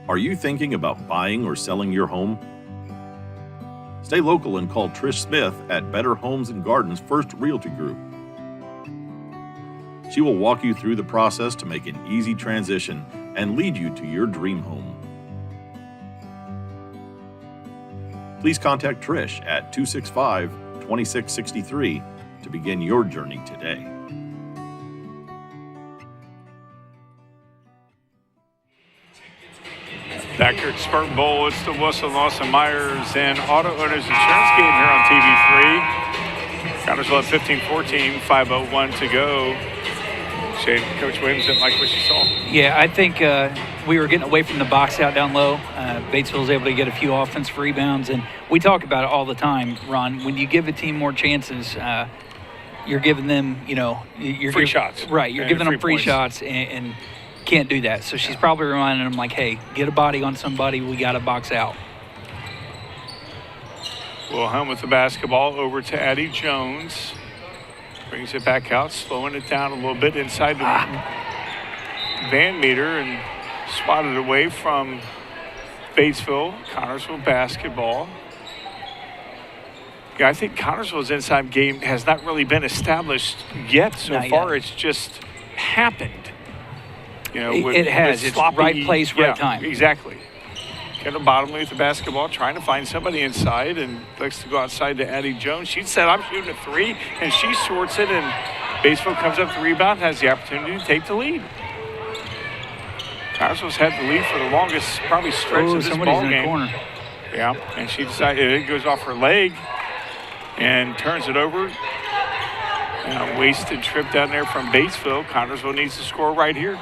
Speaker 4: Are you thinking about buying or selling your home? Stay local and call Trish Smith at Better Homes and Gardens First Realty Group. She will walk you through the process to make an easy transition and lead you to your dream home. Please contact Trish at 265-2663 to begin your journey today.
Speaker 1: Back here at Spartan Bowl, it's the Wilson Lawson Myers and Auto Owners Insurance game here on TV3. Connersville at 15-14, 5:01 to go. Shane, Coach Williams didn't like what she saw.
Speaker 2: Yeah, I think we were getting away from the box out down low. Batesville was able to get a few offensive rebounds, and we talk about it all the time, Ron. When you give a team more chances, you're giving them,
Speaker 1: free shots.
Speaker 2: Right, you're giving them free shots, and can't do that. So she's probably reminding them, like, hey, get a body on somebody. We got to box out.
Speaker 1: Wilhelm with the basketball over to Addie Jones. Brings it back out, slowing it down a little bit inside the Van Meter and swatted away from Batesville. Connorsville basketball. Yeah, I think Connorsville's inside game has not really been established yet so far. It's just happened. You know,
Speaker 2: it has. It's
Speaker 1: sloppy,
Speaker 2: right place, right time.
Speaker 1: Exactly. Kendall Bottomley with the basketball, trying to find somebody inside, and likes to go outside to Addie Jones. She said, I'm shooting a three, and she shorts it, and Batesville comes up the rebound, has the opportunity to take the lead. Connorsville's had the lead for the longest, probably stretch of this ball game. Corner. Yeah, and she decided it goes off her leg and turns it over. And a wasted trip down there from Batesville. Connorsville needs to score right here.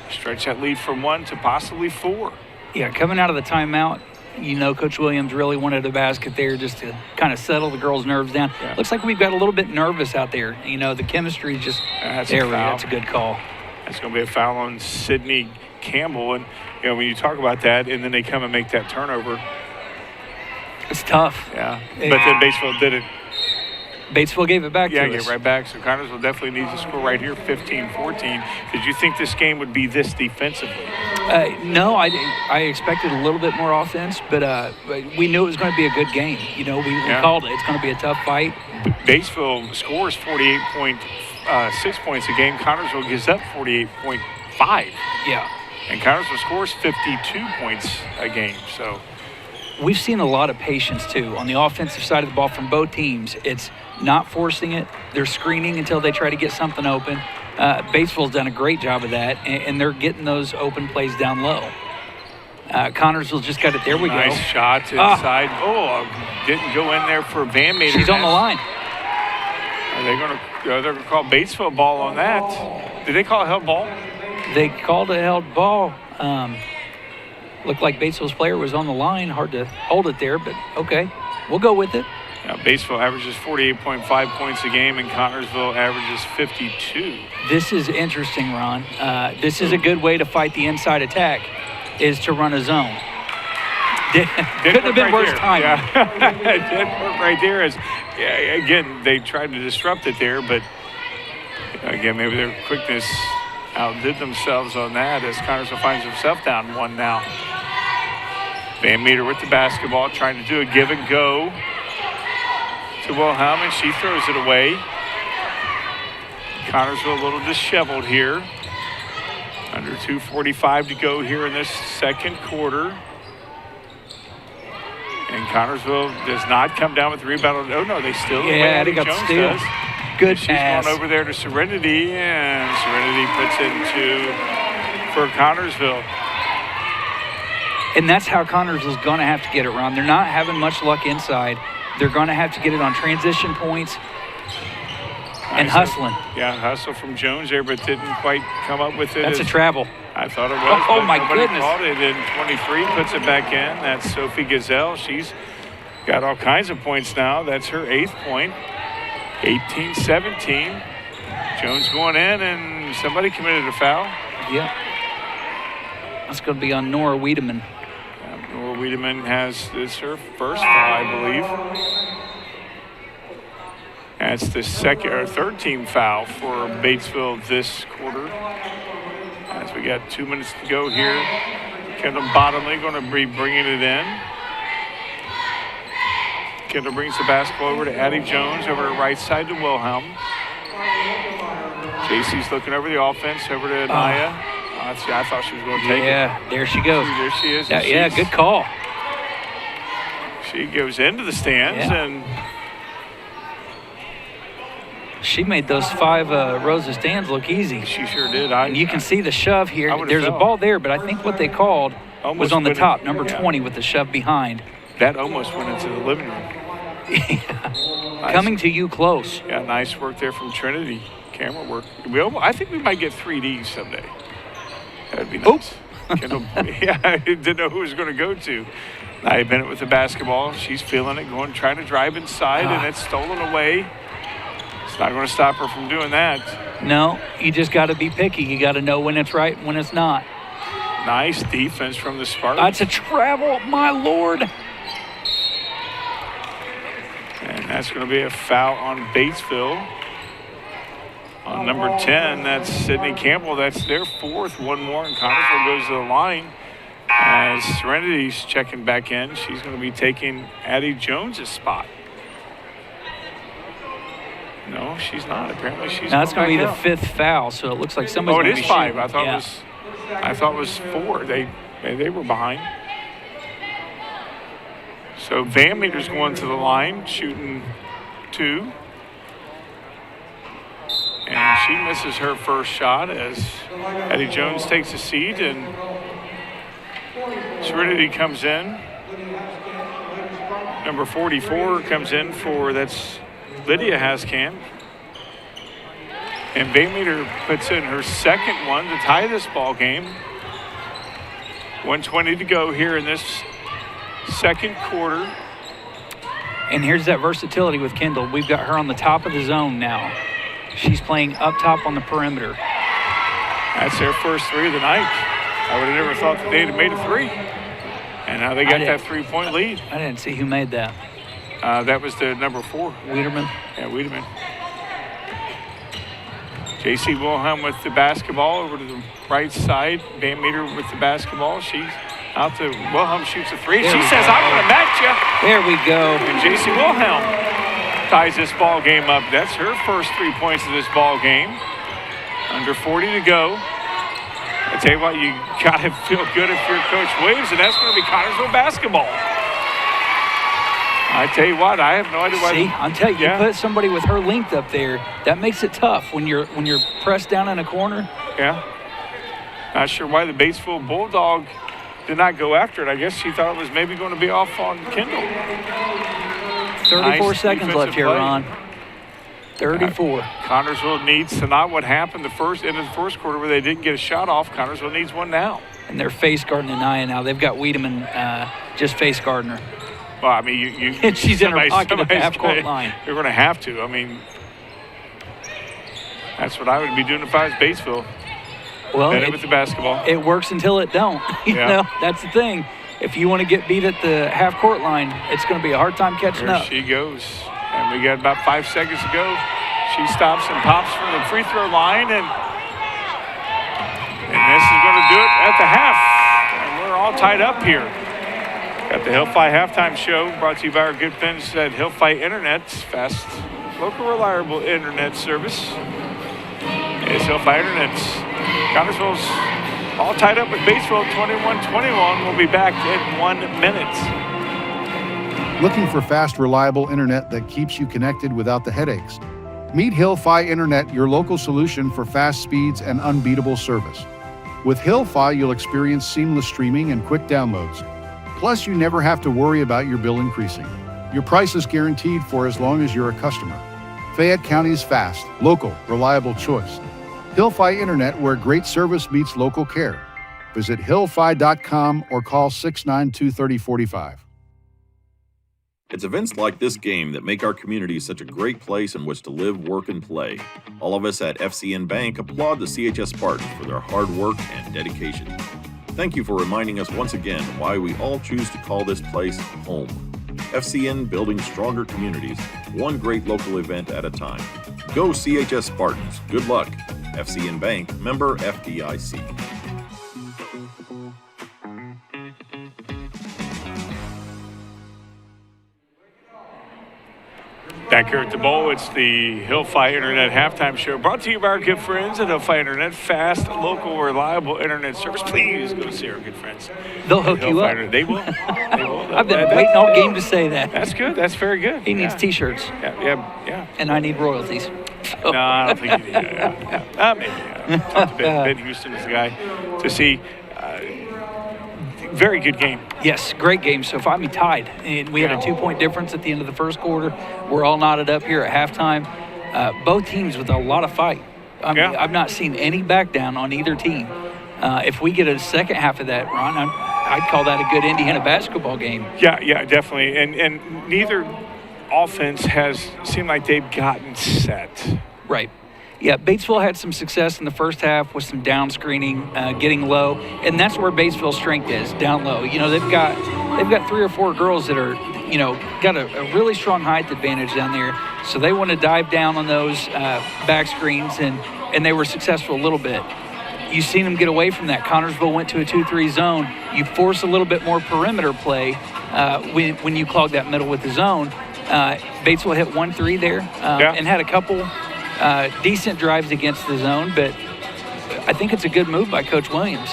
Speaker 1: Stretch that lead from 1 to possibly 4.
Speaker 2: Yeah, coming out of the timeout, you know Coach Williams really wanted a basket there just to kind of settle the girls' nerves down. Yeah. Looks like we've got a little bit nervous out there. You know, the chemistry just there. That's a good call.
Speaker 1: That's going to be a foul on Sydney Campbell. And, you know, when you talk about that and then they come and make that turnover.
Speaker 2: It's tough.
Speaker 1: Yeah, but then Batesville did it.
Speaker 2: Batesville gave it back to us.
Speaker 1: Yeah, gave it right back. So Connorsville definitely needs to score right here, 15-14. Did you think this game would be this defensively?
Speaker 2: No, I expected a little bit more offense, but we knew it was going to be a good game. You know, we called it. It's going to be a tough fight.
Speaker 1: Batesville scores 48.6 points a game. Connorsville gives up 48.5.
Speaker 2: Yeah.
Speaker 1: And Connorsville scores 52 points a game. So
Speaker 2: we've seen a lot of patience, too, on the offensive side of the ball from both teams. It's not forcing it. They're screening until they try to get something open. Batesville's done a great job of that, and they're getting those open plays down low. Connorsville's just got it. There we go.
Speaker 1: Nice shot inside. Didn't go in there for Van Meter.
Speaker 2: She's on the line.
Speaker 1: Are they going to they're going to call Batesville ball on that? Did they call a held ball?
Speaker 2: They called a held ball. Looked like Batesville's player was on the line. Hard to hold it there, but okay. We'll go with it.
Speaker 1: Yeah, Batesville averages 48.5 points a game, and Connorsville averages 52.
Speaker 2: This is interesting, Ron. This is a good way to fight the inside attack, is to run a zone. Couldn't have been worse time.
Speaker 1: Yeah. It did work right there. Again, they tried to disrupt it there, but again, maybe their quickness outdid themselves on that as Connorsville finds himself down 1 now. Van Meter with the basketball, trying to do a give and go to Wilhelm, and she throws it away. Connorsville a little disheveled here. Under 2:45 to go here in this second quarter. And Connorsville does not come down with the rebound. Oh, no, they still.
Speaker 2: Yeah, they got steals. Good pass.
Speaker 1: She's going over there to Serenity, and Serenity puts it for Connorsville.
Speaker 2: And that's how Connorsville's going to have to get it, Ron. They're not having much luck inside. They're going to have to get it on transition points and hustling.
Speaker 1: Yeah, hustle from Jones there, but didn't quite come up with it.
Speaker 2: That's a travel.
Speaker 1: I thought it was.
Speaker 2: Oh my goodness.
Speaker 1: Caught it in 23, puts it back in. That's Sophie Gazelle. She's got all kinds of points now. That's her 8th point. 18-17. Jones going in, and somebody committed a foul.
Speaker 2: Yeah. That's going to be on Nora Wiedemann.
Speaker 1: Nora Wiedemann has this her first foul, I believe. That's the second or third team foul for Batesville this quarter. As we got 2 minutes to go here. Kendall Bottomley going to be bringing it in. Kendall brings the basketball over to Addie Jones over the right side to Wilhelm. JC's looking over the offense over to Anaya. I thought she was going to take it.
Speaker 2: Yeah, there she goes.
Speaker 1: There she is.
Speaker 2: Yeah, good call.
Speaker 1: She goes into the stands and
Speaker 2: she made those 5 rows of stands look easy.
Speaker 1: She sure did.
Speaker 2: And you can see the shove here. There's a ball there, but I think what they called was on the top, number 20 with the shove behind.
Speaker 1: That almost went into the living room.
Speaker 2: Nice. Coming to you close.
Speaker 1: Yeah, nice work there from Trinity. Camera work. I think we might get 3Ds someday. That'd be nice. Kendall, I didn't know who it was going to go to. Nia Bennett with the basketball. She's feeling it, trying to drive inside, and it's stolen away. It's not going to stop her from doing that.
Speaker 2: No, you just got to be picky. You got to know when it's right and when it's not.
Speaker 1: Nice defense from the Spartans.
Speaker 2: That's a travel, my lord.
Speaker 1: That's going to be a foul on Batesville. On number 10, that's Sydney Campbell. That's their fourth. One more, and Connersville goes to the line. As Serenity's checking back in, she's going to be taking Addie Jones' spot. No, she's not. Apparently, she's.
Speaker 2: Now that's going to be the
Speaker 1: out.
Speaker 2: fifth foul, so it looks like somebody's.
Speaker 1: Oh, it
Speaker 2: going to
Speaker 1: is
Speaker 2: be
Speaker 1: 5.
Speaker 2: shooting.
Speaker 1: I thought it was 4. They were behind. So Van Meter's going to the line, shooting 2. And she misses her first shot as Addie Jones takes a seat, and Serenity comes in. Number 44 comes in that's Lydia Haskamp. And Van Meter puts in her second one to tie this ball game. 1:20 to go here in this second quarter.
Speaker 2: And here's that versatility with Kendall. We've got her on the top of the zone now. She's playing up top on the perimeter.
Speaker 1: That's their first 3 of the night. I would have never thought that they'd have made a 3. And now they got that 3-point lead.
Speaker 2: I didn't see who made that.
Speaker 1: That was the number 4.
Speaker 2: Wiedemann.
Speaker 1: Yeah, Wiedemann. J.C. Wilhelm with the basketball over to the right side. Van Meter with the basketball. She's out to Wilhelm, shoots a 3. She says, I'm going to match you.
Speaker 2: There we go.
Speaker 1: And J.C. Wilhelm ties this ball game up. That's her first 3 points of this ball game. Under 40 to go. I tell you what, you got to feel good if you're Coach Williams, and that's going to be Connersville basketball. I tell you what, I have no idea why.
Speaker 2: See, I'm telling you, you put somebody with her length up there, that makes it tough when you're pressed down in a corner.
Speaker 1: Yeah. Not sure why the Batesville Bulldog did not go after it. I guess she thought it was maybe going to be off on Kendall.
Speaker 2: 34 seconds left here, Ron. 34.
Speaker 1: Connersville needs to not what happened the end of the first quarter where they didn't get a shot off. Connersville needs one now.
Speaker 2: And they're face guarding Anaya now. They've got Wiedemann just face guarding her.
Speaker 1: Well, I mean, you
Speaker 2: and she's in her pocket at the half-court line.
Speaker 1: You're going to have to. I mean, that's what I would be doing if I was Batesville.
Speaker 2: Well,
Speaker 1: with the basketball.
Speaker 2: It works until it don't. You know, that's the thing. If you want to get beat at the half-court line, it's going to be a hard time catching up.
Speaker 1: There she goes. And we got about 5 seconds to go. She stops and pops from the free throw line, and this is going to do it at the half. And we're all tied up here. Got the Hillfi halftime show brought to you by our good friends at Hillfi Internet, fast, local, reliable internet service. It's Hillfi Internet. Connersville's all tied up with Batesville 21-21. We'll be back in 1 minute.
Speaker 12: Looking for fast, reliable internet that keeps you connected without the headaches? Meet Hillfi Internet, your local solution for fast speeds and unbeatable service. With Hillfi, you'll experience seamless streaming and quick downloads. Plus, you never have to worry about your bill increasing. Your price is guaranteed for as long as you're a customer. Fayette County's fast, local, reliable choice. Hillfi Internet, where great service meets local care. Visit hillfi.com or call 692-3045.
Speaker 4: It's events like this game that make our community such a great place in which to live, work, and play. All of us at FCN Bank applaud the CHS Spartans for their hard work and dedication. Thank you for reminding us once again why we all choose to call this place home. FCN, building stronger communities, one great local event at a time. Go CHS Spartans. Good luck. FCN Bank, member FDIC.
Speaker 1: Back here at the bowl, it's the Hillfi Internet halftime show brought to you by our good friends at Hillfi Internet. Fast, local, reliable internet service. Please go see our good friends.
Speaker 2: They'll hook you up.
Speaker 1: Internet. They will. They will.
Speaker 2: I've been waiting all game to say that.
Speaker 1: That's good. That's very good.
Speaker 2: He needs T-shirts.
Speaker 1: Yeah.
Speaker 2: And I need royalties.
Speaker 1: No, I don't think you need that. Maybe. Talk to Ben Houston is the guy to see. Very good game.
Speaker 2: Yes, great game. So if I'm tied, and we had a 2-point difference at the end of the first quarter, we're all knotted up here at halftime. Both teams with a lot of fight. I mean, I've not seen any back down on either team. If we get a second half of that, Ron, I'd call that a good Indiana basketball game.
Speaker 1: Yeah, definitely. And neither offense has seemed like they've gotten set.
Speaker 2: Right. Yeah, Batesville had some success in the first half with some down screening, getting low, and that's where Batesville's strength is, down low. You know, they've got 3 or 4 girls that are got a really strong height advantage down there. So they want to dive down on those back screens, and they were successful a little bit. You've seen them get away from that. Connorsville went to a 2-3 zone. You force a little bit more perimeter play when you clog that middle with the zone. Batesville hit 1-3 there and had a couple decent drives against the zone, but I think it's a good move by Coach Williams.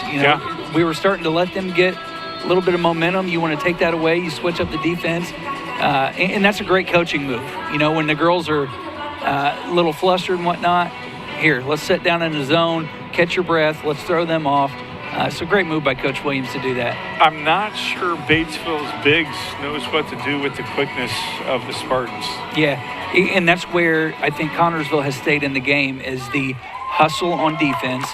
Speaker 2: We were starting to let them get a little bit of momentum. You want to take that away. You switch up the defense, and that's a great coaching move. When the girls are a little flustered and whatnot, here, let's sit down in the zone, catch your breath, let's throw them off. So great move by Coach Williams to do that.
Speaker 1: I'm not sure Batesville's bigs knows what to do with the quickness of the Spartans.
Speaker 2: Yeah, and that's where I think Connorsville has stayed in the game, is the hustle on defense,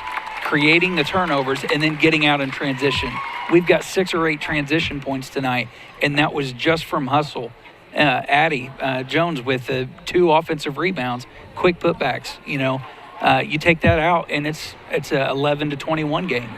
Speaker 2: creating the turnovers, and then getting out in transition. We've got 6 or 8 transition points tonight, and that was just from hustle. Addie Jones with 2 offensive rebounds, quick putbacks. You take that out, and it's a 11-21 game.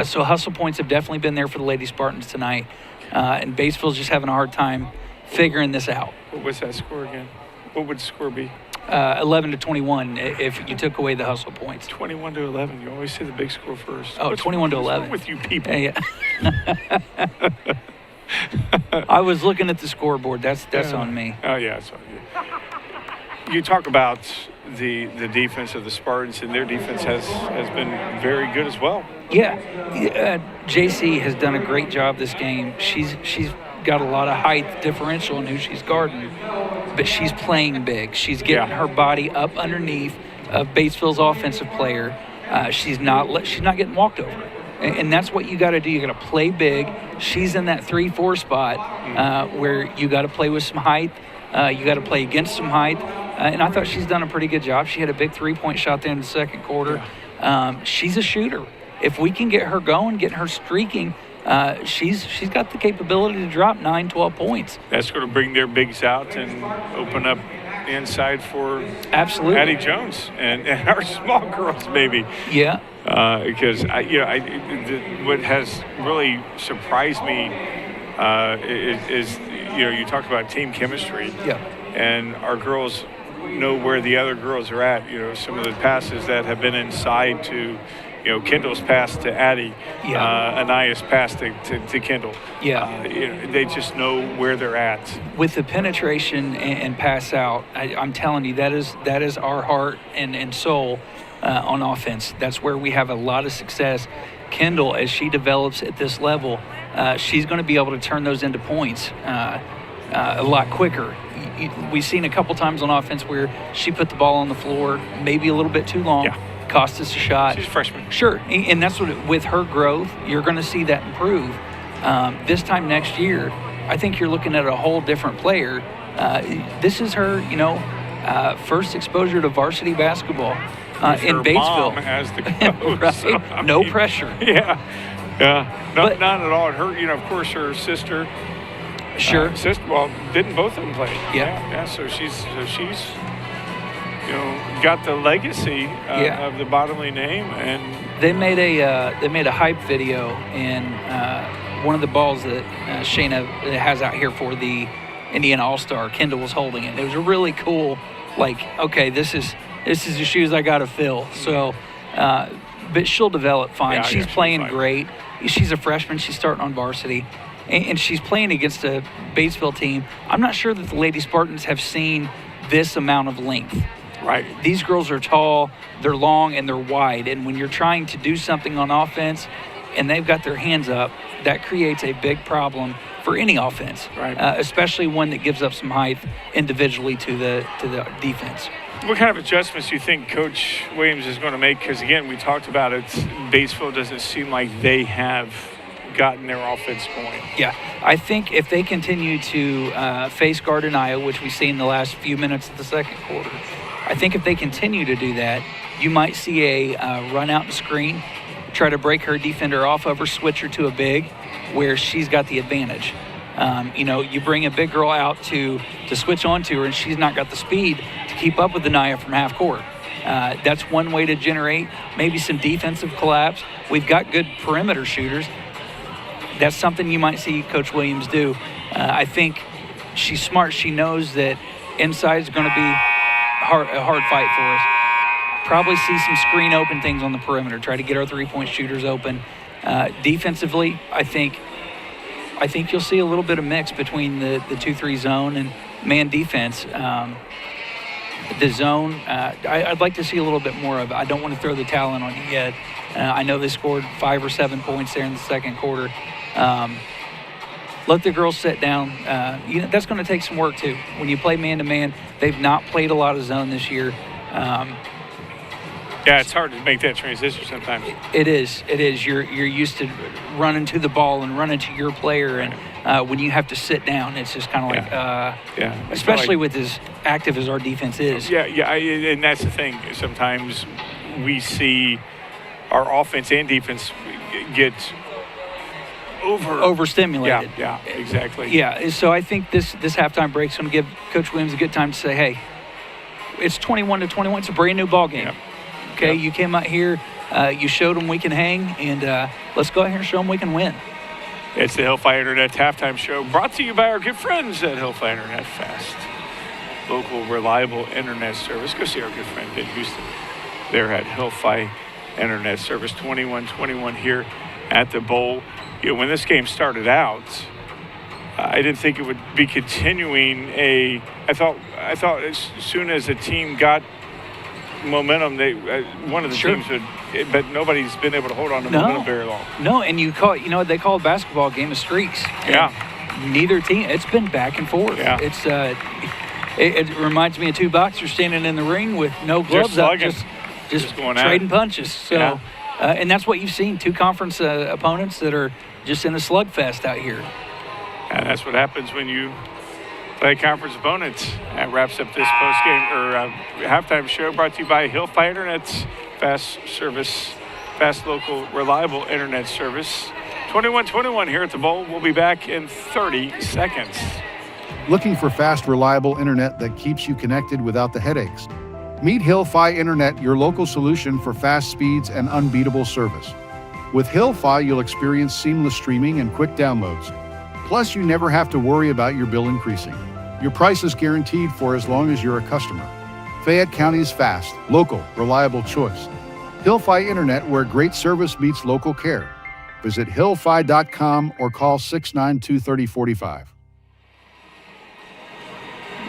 Speaker 2: So hustle points have definitely been there for the Lady Spartans tonight, and Batesville's just having a hard time figuring this out.
Speaker 1: What was that score again? What would the score be?
Speaker 2: 11-21 if you took away the hustle points.
Speaker 1: 21-11. You always say the big score first.
Speaker 2: Oh, 21-11.
Speaker 1: What's wrong with you people?
Speaker 2: Yeah. I was looking at the scoreboard. That's on me.
Speaker 1: Oh, yeah, it's on you. You talk about the defense of the Spartans, and their defense has been very good as well.
Speaker 2: Yeah. JC has done a great job this game. She's got a lot of height differential in who she's guarding, but she's playing big. She's getting her body up underneath of Batesville's offensive player. She's not getting walked over. And that's what you got to do. You got to play big. She's in that 3-4 spot where you got to play with some height. You got to play against some height. And I thought she's done a pretty good job. She had a big 3-point shot there in the second quarter. She's a shooter. If we can get her going, get her streaking, she's got the capability to drop 9-12 points.
Speaker 1: That's going to bring their bigs out and open up the inside for
Speaker 2: absolutely
Speaker 1: Addie Jones and our small girls maybe.
Speaker 2: Yeah.
Speaker 1: Because what has really surprised me is you talk about team chemistry.
Speaker 2: Yeah.
Speaker 1: And our girls know where the other girls are at. Some of the passes that have been inside to. Kendall's pass to Addie, Anaya's pass to Kendall.
Speaker 2: Yeah.
Speaker 1: They just know where they're at.
Speaker 2: With the penetration and pass out, I'm telling you, that is our heart and soul on offense. That's where we have a lot of success. Kendall, as she develops at this level, she's going to be able to turn those into points a lot quicker. We've seen a couple times on offense where she put the ball on the floor maybe a little bit too long.
Speaker 1: Yeah.
Speaker 2: Cost us a shot.
Speaker 1: She's a freshman.
Speaker 2: Sure, and that's what with her growth, you're going to see that improve. This time next year, I think you're looking at a whole different player. This is her, first exposure to varsity basketball in Batesville.
Speaker 1: Mom as the coach.
Speaker 2: Right?
Speaker 1: So,
Speaker 2: no pressure.
Speaker 1: Yeah. Not at all. Her, of course, her sister.
Speaker 2: Sure.
Speaker 1: Didn't both of them play?
Speaker 2: Yeah.
Speaker 1: So she's. Got the legacy of the Bottomley name, and
Speaker 2: they made a hype video, and one of the balls that Shayna has out here for the Indiana All-Star, Kendall was holding it. It was a really cool, okay, this is the shoes I got to fill. So, but she'll develop fine.
Speaker 1: Yeah,
Speaker 2: she's playing great. She's a freshman. She's starting on varsity, and she's playing against a Batesville team. I'm not sure that the Lady Spartans have seen this amount of length.
Speaker 1: Right.
Speaker 2: These girls are tall, they're long, and they're wide. And when you're trying to do something on offense and they've got their hands up, that creates a big problem for any offense,
Speaker 1: right.
Speaker 2: Especially one that gives up some height individually to the defense.
Speaker 1: What kind of adjustments do you think Coach Williams is going to make? Because, again, we talked about it. Batesville doesn't seem like they have gotten their offense going.
Speaker 2: Yeah, I think if they continue to face guard Anaya, which we see in the last few minutes of the second quarter, I think if they continue to do that, you might see a run out and screen, try to break her defender off of her, switch her to a big where she's got the advantage. You bring a big girl out to switch onto her, and she's not got the speed to keep up with Anaya from half court. That's one way to generate maybe some defensive collapse. We've got good perimeter shooters. That's something you might see Coach Williams do. I think she's smart. She knows that inside is going to be a hard fight for us. Probably see some screen open things on the perimeter, try to get our three-point shooters open. Defensively, I think you'll see a little bit of mix between the 2-3 zone and man defense. The zone, I'd like to see a little bit more of it. I don't want to throw the towel in on it yet. I know they scored 5 or 7 points there in the second quarter. Let the girls sit down. That's going to take some work too. When you play man-to-man, they've not played a lot of zone this year.
Speaker 1: Yeah, it's hard to make that transition sometimes.
Speaker 2: It is. You're used to running to the ball and running to your player, and when you have to sit down, it's just kind of like, especially with as active as our defense is.
Speaker 1: And that's the thing. Sometimes we see our offense and defense get
Speaker 2: overstimulated.
Speaker 1: Yeah, exactly.
Speaker 2: Yeah, so I think this halftime break is going to give Coach Williams a good time to say, hey, it's 21-21. It's a brand new ball game.
Speaker 1: Yep.
Speaker 2: Okay, you came out here, you showed them we can hang, and let's go out here and show them we can win.
Speaker 1: It's the Hillfire Internet halftime show, brought to you by our good friends at Hillfire Internet. Fast, local, reliable internet service. Go see our good friend Ben Houston. They're at Hillfire Internet Service. 21-21 here at the Bowl. When this game started out, I didn't think it would be continuing I thought as soon as the team got momentum, one of the teams would, but nobody's been able to hold on to momentum very long.
Speaker 2: No, and they call a basketball game of streaks. Neither team, it's been back and forth.
Speaker 1: Yeah.
Speaker 2: It's it reminds me of two boxers standing in the ring with no gloves up, just going trading punches. So, and that's what you've seen, two conference opponents that are just in a slugfest out here.
Speaker 1: And that's what happens when you play conference opponents. That wraps up this postgame or halftime show, brought to you by Hillfire Internet's fast, local, reliable internet service. 21-21 here at the Bowl. We'll be back in 30 seconds.
Speaker 12: Looking for fast, reliable internet that keeps you connected without the headaches? Meet Hillfire Internet, your local solution for fast speeds and unbeatable service. With Hillfire, you'll experience seamless streaming and quick downloads. Plus, you never have to worry about your bill increasing. Your price is guaranteed for as long as you're a customer. Fayette County's fast, local, reliable choice. Hillfire Internet, where great service meets local care. Visit hillfire.com or call 692-3045.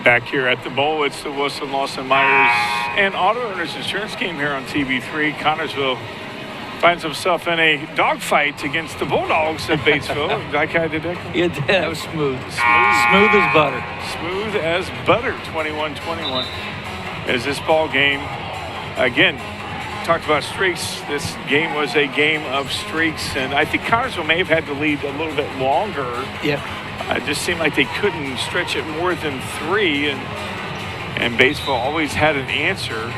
Speaker 1: Back here at the Bowl, it's the Wilson Lawson Myers and Auto Owners Insurance game here on TV3. Connorsville finds himself in a dogfight against the Bulldogs at Batesville. That guy did that?
Speaker 2: Yeah, that was smooth. Smooth as butter.
Speaker 1: Smooth as butter, 21-21. As this ball game, again, talked about streaks. This game was a game of streaks, and I think Connorsville may have had to lead a little bit longer.
Speaker 2: Yeah.
Speaker 1: It just seemed like they couldn't stretch it more than 3, and Batesville always had an answer.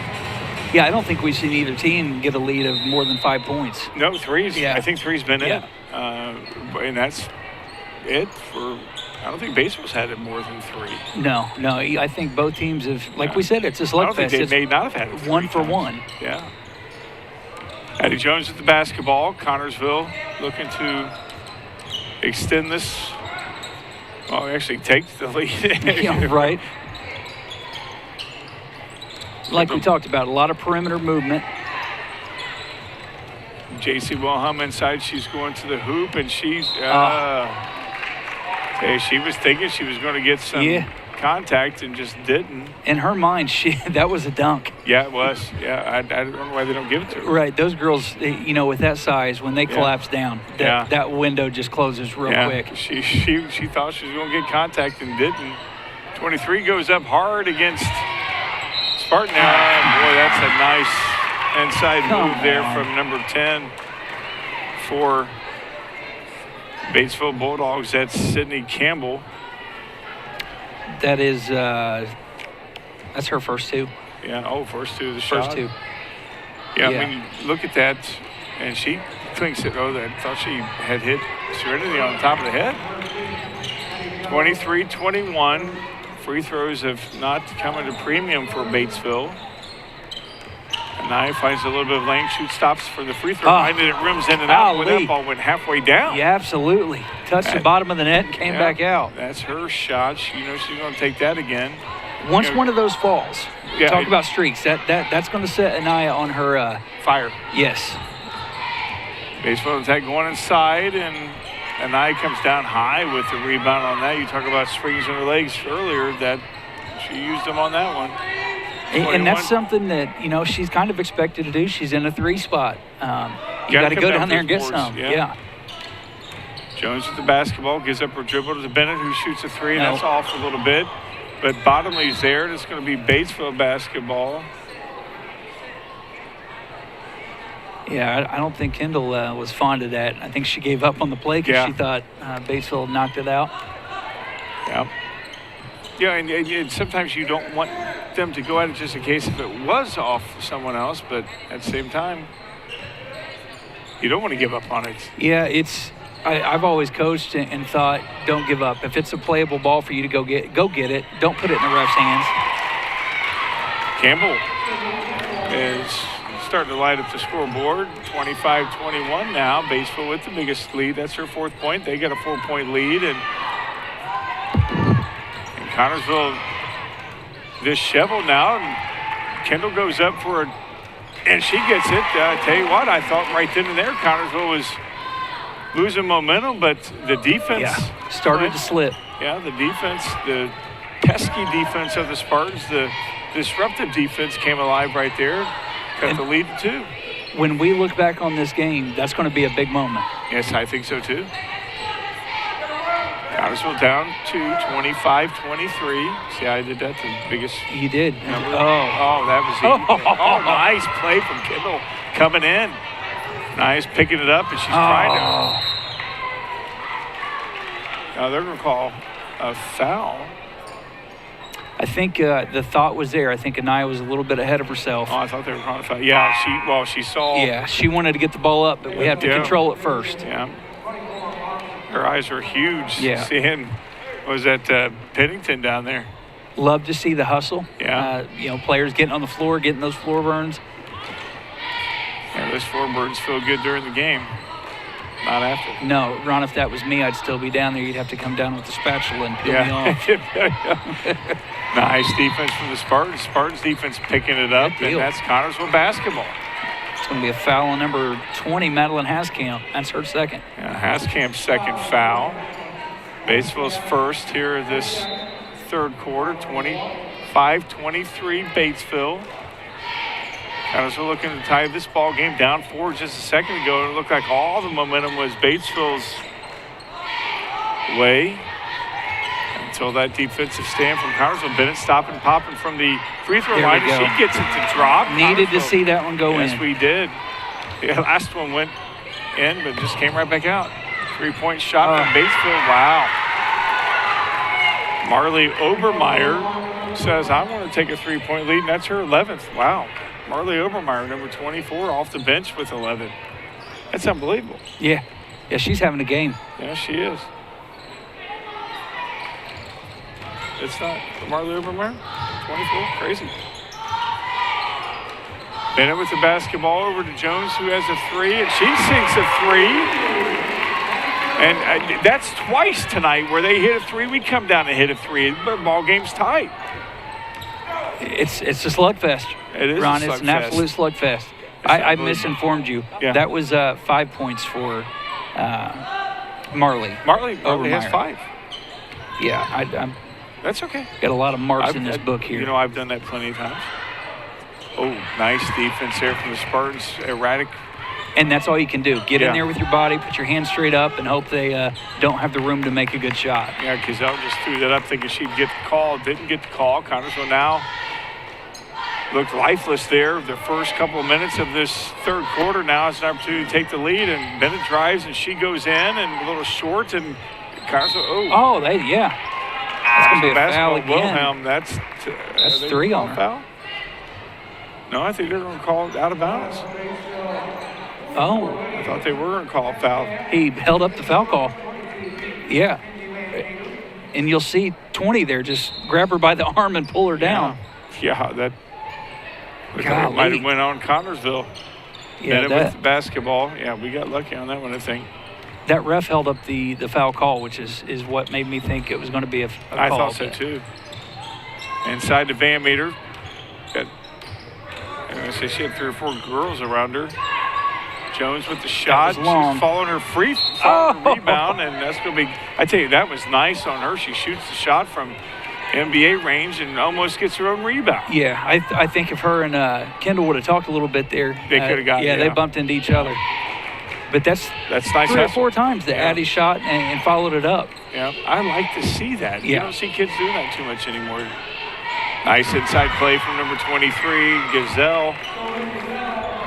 Speaker 2: Yeah, I don't think we've seen either team get a lead of more than 5 points.
Speaker 1: No, 3's. Yeah. I think 3's been it. And that's it for. I don't think Batesville's had it more than 3.
Speaker 2: No. I think both teams have, like we said, it's a slugfest.
Speaker 1: I don't think they may not have had it
Speaker 2: 1 for 1.
Speaker 1: Yeah. Addie Jones with the basketball. Connorsville looking to extend this. Well, actually take the lead.
Speaker 2: Yeah, right. Like we talked about, a lot of perimeter movement.
Speaker 1: J.C. Wilhelm inside. She's going to the hoop, and she's she was thinking she was going to get some contact and just didn't.
Speaker 2: In her mind, that was a dunk.
Speaker 1: Yeah, it was. Yeah, I don't know why they don't give it to her.
Speaker 2: Right, those girls, with that size, when they collapse down, that window just closes real quick.
Speaker 1: She thought she was going to get contact and didn't. 23 goes up hard against Spartan. Boy, that's a nice inside move there from number 10 for Batesville Bulldogs. That's Sydney Campbell.
Speaker 2: That is, that's her first 2.
Speaker 1: Yeah, first 2 of the shot.
Speaker 2: First 2.
Speaker 1: Yeah, I mean, look at that. And she thinks it. I thought she had hit Serenity on top of the head. 23-21. Free throws have not come into premium for Batesville. A Anaya finds a little bit of lane, shoots, stops for the free throw line, and it rims in and out when that ball went halfway down.
Speaker 2: Yeah, absolutely. Touched the bottom of the net and came back out.
Speaker 1: That's her shot. She's going to take that again.
Speaker 2: Once one of those falls, talk about streaks, that's going to set Anaya on her
Speaker 1: fire.
Speaker 2: Yes.
Speaker 1: Baseball attack going inside, and Anaya comes down high with the rebound on that. You talk about springs in her legs earlier, that she used them on that one.
Speaker 2: And that's something that, she's kind of expected to do. She's in a 3 spot. You got to go down there and get some. Yeah.
Speaker 1: Jones with the basketball, gives up her dribble to Bennett, who shoots a 3, and that's off a little bit. But Bottomley's there, and it's going to be Batesville basketball.
Speaker 2: Yeah, I don't think Kendall was fond of that. I think she gave up on the play because she thought Batesville knocked it out.
Speaker 1: Yeah. Yeah, and sometimes you don't want them to go at it just in case if it was off someone else, but at the same time, you don't want to give up on it.
Speaker 2: Yeah, I've always coached and thought, don't give up. If it's a playable ball for you to go get it. Don't put it in the ref's hands.
Speaker 1: Campbell is starting to light up the scoreboard. 25-21 now. Batesville with the biggest lead. That's her 4th point. They got a 4-point lead, and Connersville disheveled now. And Kendall goes up for it, and she gets it. I tell you what, I thought right then and there Connersville was losing momentum, but the defense
Speaker 2: started to slip.
Speaker 1: Yeah, the defense, the pesky defense of the Spartans, the disruptive defense came alive right there, cut the lead to 2.
Speaker 2: When we look back on this game, that's going to be a big moment.
Speaker 1: Yes, I think so too. Connersville down to 25-23. See how I did that? The biggest.
Speaker 2: You did.
Speaker 1: Number. Oh, that was easy. Oh, nice play from Kendall coming in. Nice, picking it up, and she's trying to. Now they're going to call a foul.
Speaker 2: I think the thought was there. I think Anaya was a little bit ahead of herself.
Speaker 1: Oh, I thought they were calling a foul. Yeah, she saw.
Speaker 2: Yeah, she wanted to get the ball up, but we have to control it first.
Speaker 1: Yeah. Her eyes were huge.
Speaker 2: Yeah.
Speaker 1: Seeing, was that Pennington down there?
Speaker 2: Love to see the hustle.
Speaker 1: Yeah.
Speaker 2: Players getting on the floor, getting those floor burns.
Speaker 1: Yeah, those floor burns feel good during the game. Not after.
Speaker 2: No, Ron, if that was me, I'd still be down there. You'd have to come down with the spatula and peel me off.
Speaker 1: Nice defense from the Spartans. Spartans defense picking it up, and that's Connersville basketball.
Speaker 2: It's going to be a foul on number 20, Madeline Haskamp. That's her 2nd.
Speaker 1: Yeah, Haskamp's 2nd foul. Batesville's 1st here this 3rd quarter, 25-23 Batesville. Connersville looking to tie this ball game down 4 just a second ago. It looked like all the momentum was Batesville's way until that defensive stand from Connersville. Bennett stopping, popping from the free throw line. She gets it to drop.
Speaker 2: Needed to see that one go in.
Speaker 1: Yes, we did. The last one went in, but just came right back out. 3-point shot from Batesville. Wow. Marley Obermeyer says, I want to take a 3-point lead, and that's her 11th. Wow. Marley Obermeyer, number 24, off the bench with 11. That's unbelievable.
Speaker 2: Yeah. Yeah, she's having a game.
Speaker 1: Yeah, she is. It's not Marley Obermeyer, 24, crazy. Bennett with the basketball over to Jones, who has a 3, and she sinks a 3. And that's twice tonight where they hit a 3. We come down and hit a 3. The ball game's tight.
Speaker 2: It's a slugfest.
Speaker 1: It is,
Speaker 2: Ron. It's an absolute slugfest. I misinformed you.
Speaker 1: Yeah.
Speaker 2: That was 5 points for Marley.
Speaker 1: Marley has 5.
Speaker 2: Yeah, I'm.
Speaker 1: That's okay.
Speaker 2: Got a lot of marks in this book here.
Speaker 1: You know, I've done that plenty of times. Oh, nice defense there from the Spartans. Erratic.
Speaker 2: And that's all you can do. Get in there with your body, put your hands straight up, and hope they don't have the room to make a good shot.
Speaker 1: Yeah, Gazelle just threw that up thinking she'd get the call. Didn't get the call. Connersville now looked lifeless there. The first couple of minutes of this 3rd quarter now is an opportunity to take the lead, and Bennett drives, and she goes in, and a little short, and Connersville,
Speaker 2: that's going to be a foul again.
Speaker 1: Wilhelm, that's
Speaker 2: 3 on her.
Speaker 1: Foul? No, I think they're going to call it out of bounds.
Speaker 2: Oh.
Speaker 1: I thought they were going to call a foul.
Speaker 2: He held up the foul call. Yeah. And you'll see 20 there just grab her by the arm and pull her down.
Speaker 1: Yeah, that. It might have went on Connorsville.
Speaker 2: Yeah,
Speaker 1: with the basketball. Yeah, we got lucky on that one, I think.
Speaker 2: That ref held up the foul call, which is what made me think it was going to be a call.
Speaker 1: I thought so, too. Inside the Van Meter. She had 3 or 4 girls around her. Jones with the shot. She's following her rebound, and that's going to be, I tell you, that was nice on her. She shoots the shot from NBA range and almost gets her own rebound.
Speaker 2: Yeah, I think if her and Kendall would have talked a little bit there,
Speaker 1: they could have gotten it.
Speaker 2: Yeah, they bumped into each other. But that's
Speaker 1: nice.
Speaker 2: 3 or 4 times that Addie shot and followed it up.
Speaker 1: Yeah, I like to see that.
Speaker 2: Yeah.
Speaker 1: You don't see kids doing that too much anymore. Nice inside play from number 23, Gazelle.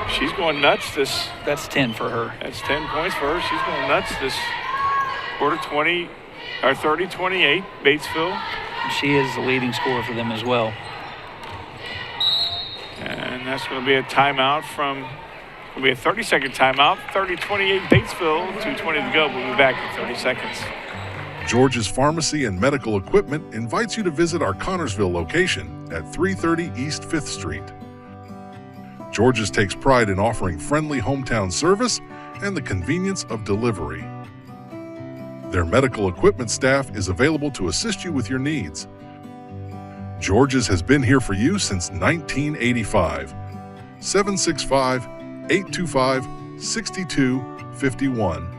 Speaker 1: She's going nuts this.
Speaker 2: That's 10 for her.
Speaker 1: That's 10 points for her. She's going nuts this quarter. 30-28, Batesville.
Speaker 2: She is the leading scorer for them as well.
Speaker 1: And that's going to be a timeout it'll be a 30-second timeout. 30-28 Batesville, 2:20 to go. We'll be back in 30 seconds.
Speaker 13: George's Pharmacy and Medical Equipment invites you to visit our Connorsville location at 330 East 5th Street. George's takes pride in offering friendly hometown service and the convenience of delivery. Their medical equipment staff is available to assist you with your needs. George's has been here for you since 1985. 765-825-6251.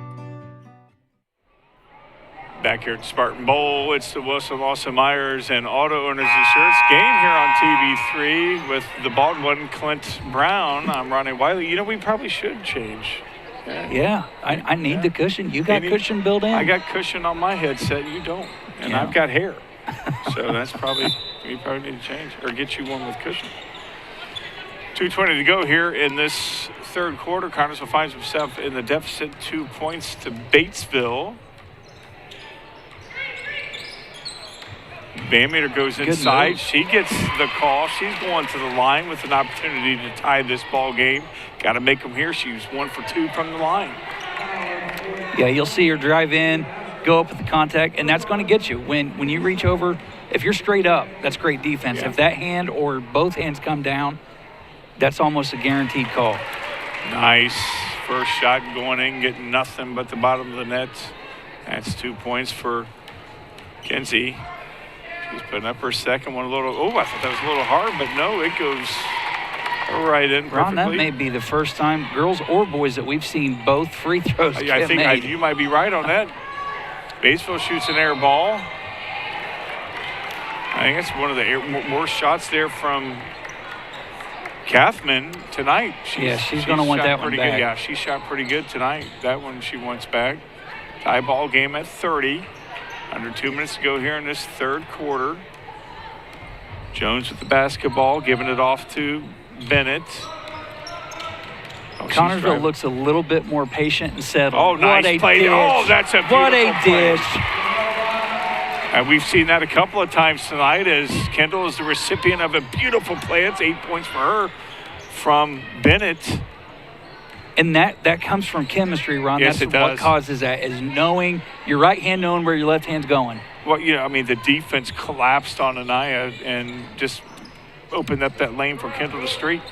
Speaker 1: Back here at Spartan Bowl, it's the Wilson Lawson Myers and Auto Owners Insurance game here on TV3 with the bald one, Clint Brown. I'm Ronnie Wiley. You know, we probably should change.
Speaker 2: Yeah, I need the cushion. You got cushion built in?
Speaker 1: I got cushion on my headset. You don't. And I've got hair. So that's probably, we probably need to change or get you one with cushion. 2:20 to go here in this third quarter. Connorsville finds himself in the deficit, 2 points to Batesville. Van Meter goes inside. She gets the call. She's going to the line with an opportunity to tie this ball game. Got to make them here. She's 1 for 2 from the line.
Speaker 2: Yeah, you'll see her drive in, go up with the contact, and that's going to get you. When you reach over, if you're straight up, that's great defense. Yeah. If that hand or both hands come down, that's almost a guaranteed call.
Speaker 1: Nice. First shot going in, getting nothing but the bottom of the net. That's 2 points for Kenzie. She's putting up her second one a little. Oh, I thought that was a little hard, but no, it goes right in perfectly.
Speaker 2: Ron, that may be the first time, girls or boys, that we've seen both free throws
Speaker 1: I think you might be right on that. Batesville shoots an air ball. I think it's one of the worst shots there from Kathman tonight.
Speaker 2: She's going to want that one back.
Speaker 1: Good. Yeah, she shot pretty good tonight. That one she wants back. Tie ball game at 30. Under 2 minutes to go here in this third quarter. Jones with the basketball, giving it off to Bennett.
Speaker 2: Connorsville looks a little bit more patient and settled.
Speaker 1: Oh, nice play.
Speaker 2: Dish.
Speaker 1: Oh, that's a beautiful
Speaker 2: What a dish.
Speaker 1: And we've seen that a couple of times tonight as Kendall is the recipient of a beautiful play. It's 8 points for her from Bennett.
Speaker 2: And that comes from chemistry, Ron.
Speaker 1: Yes,
Speaker 2: That's
Speaker 1: it does.
Speaker 2: What causes that is knowing your right hand, knowing where your left hand's going.
Speaker 1: Well, the defense collapsed on Anaya and just opened up that lane for Kendall to streak.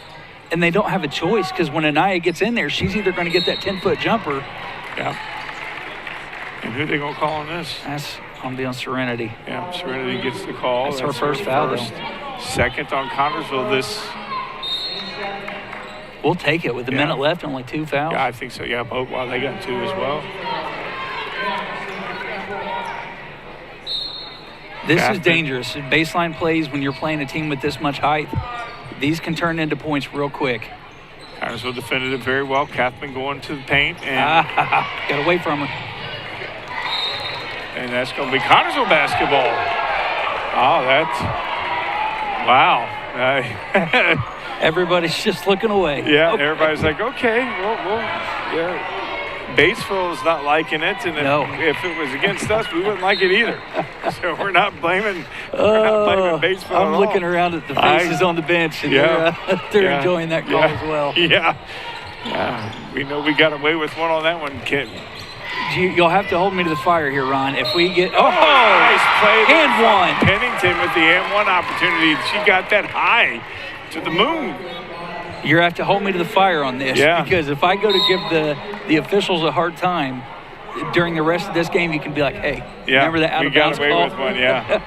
Speaker 2: And they don't have a choice because when Anaya gets in there, she's either going to get that 10-foot jumper.
Speaker 1: Yeah. And who are they going to call on this?
Speaker 2: That's going to be on Serenity.
Speaker 1: Yeah, Serenity gets the call.
Speaker 2: That's her first foul, though.
Speaker 1: Second on Connorsville this.
Speaker 2: We'll take it with a minute left, only 2 fouls.
Speaker 1: Yeah, I think so. Yeah, both. Wow, they got 2 as well.
Speaker 2: This is dangerous. Baseline plays when you're playing a team with this much height, these can turn into points real quick.
Speaker 1: Connorsville defended it very well. Kathman going to the paint and
Speaker 2: got away from her.
Speaker 1: And that's going to be Connorsville basketball. Oh, wow.
Speaker 2: Everybody's just looking away.
Speaker 1: Yeah, okay. Everybody's like, okay, yeah. Batesville is not liking it, and if it was against us, we wouldn't like it either. So we're not blaming Batesville
Speaker 2: I'm looking around at the faces on the bench, and they're enjoying that call as well.
Speaker 1: Yeah. We know we got away with one on that one, kid.
Speaker 2: You'll have to hold me to the fire here, Ron. If we get
Speaker 1: nice play,
Speaker 2: and one.
Speaker 1: Pennington with the and one opportunity. She got that high to the moon.
Speaker 2: You have to hold me to the fire on this, because if I go to give the officials a hard time during the rest of this game, you can be like, hey, remember that out of bounds call?
Speaker 1: We got away with one, yeah.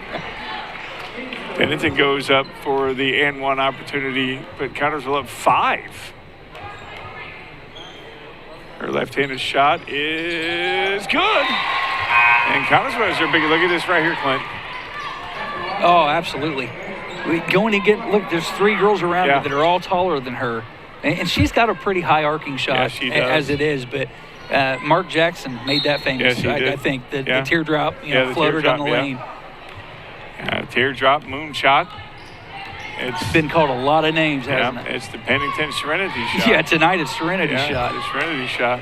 Speaker 1: Pennington goes up for the and one opportunity, but Connersville up 5. Her left-handed shot is good. And Connersville has their big look at this right here, Clint.
Speaker 2: Oh, absolutely. Going to get, look, there's 3 girls around her that are all taller than her. And she's got a pretty high arcing shot as it is, but Mark Jackson made that famous. I think the teardrop, floated on the lane.
Speaker 1: Teardrop moon shot.
Speaker 2: It's been called a lot of names, hasn't it?
Speaker 1: It's the Pennington Serenity shot.
Speaker 2: Yeah, tonight it's Serenity shot.
Speaker 1: The Serenity shot.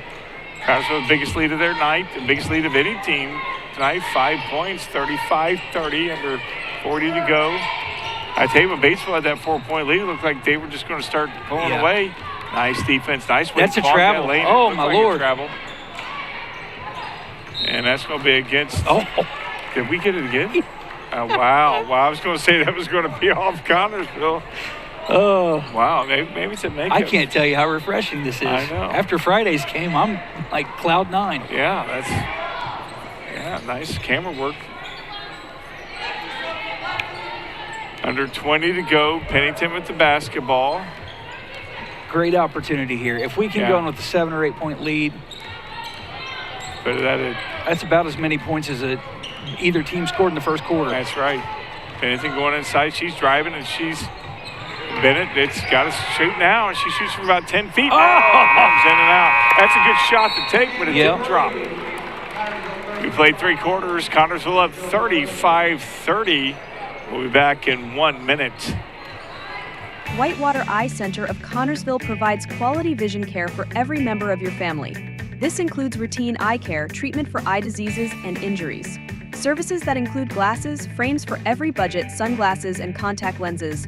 Speaker 1: Connersville's biggest lead of their night, the biggest lead of any team tonight. 5 points, 35-30, under 40 to go. I tell you, when Batesville had that 4-point lead, it looked like they were just going to start pulling away. Nice defense, nice way
Speaker 2: to travel. Oh, my Lord.
Speaker 1: Travel. And that's going to be against. Did we get it again? Wow. I was going to say that was going to be off Connersville.
Speaker 2: Oh.
Speaker 1: Wow, maybe it's a makeup.
Speaker 2: I can't tell you how refreshing this is.
Speaker 1: I know.
Speaker 2: After Friday's game, I'm like cloud 9.
Speaker 1: Yeah, nice camera work. Under 20 to go, Pennington with the basketball.
Speaker 2: Great opportunity here. If we can go in with a 7 or 8 point lead, that's about as many points as either team scored in the first quarter.
Speaker 1: That's right. Pennington going inside. She's driving, and Bennett, it's got to shoot now, and she shoots from about 10 feet. Comes in and out. That's a good shot to take, but it didn't drop. We played 3 quarters. Connersville up 35-30. We'll be back in 1 minute.
Speaker 7: Whitewater Eye Center of Connersville provides quality vision care for every member of your family. This includes routine eye care, treatment for eye diseases and injuries. Services that include glasses, frames for every budget, sunglasses, and contact lenses.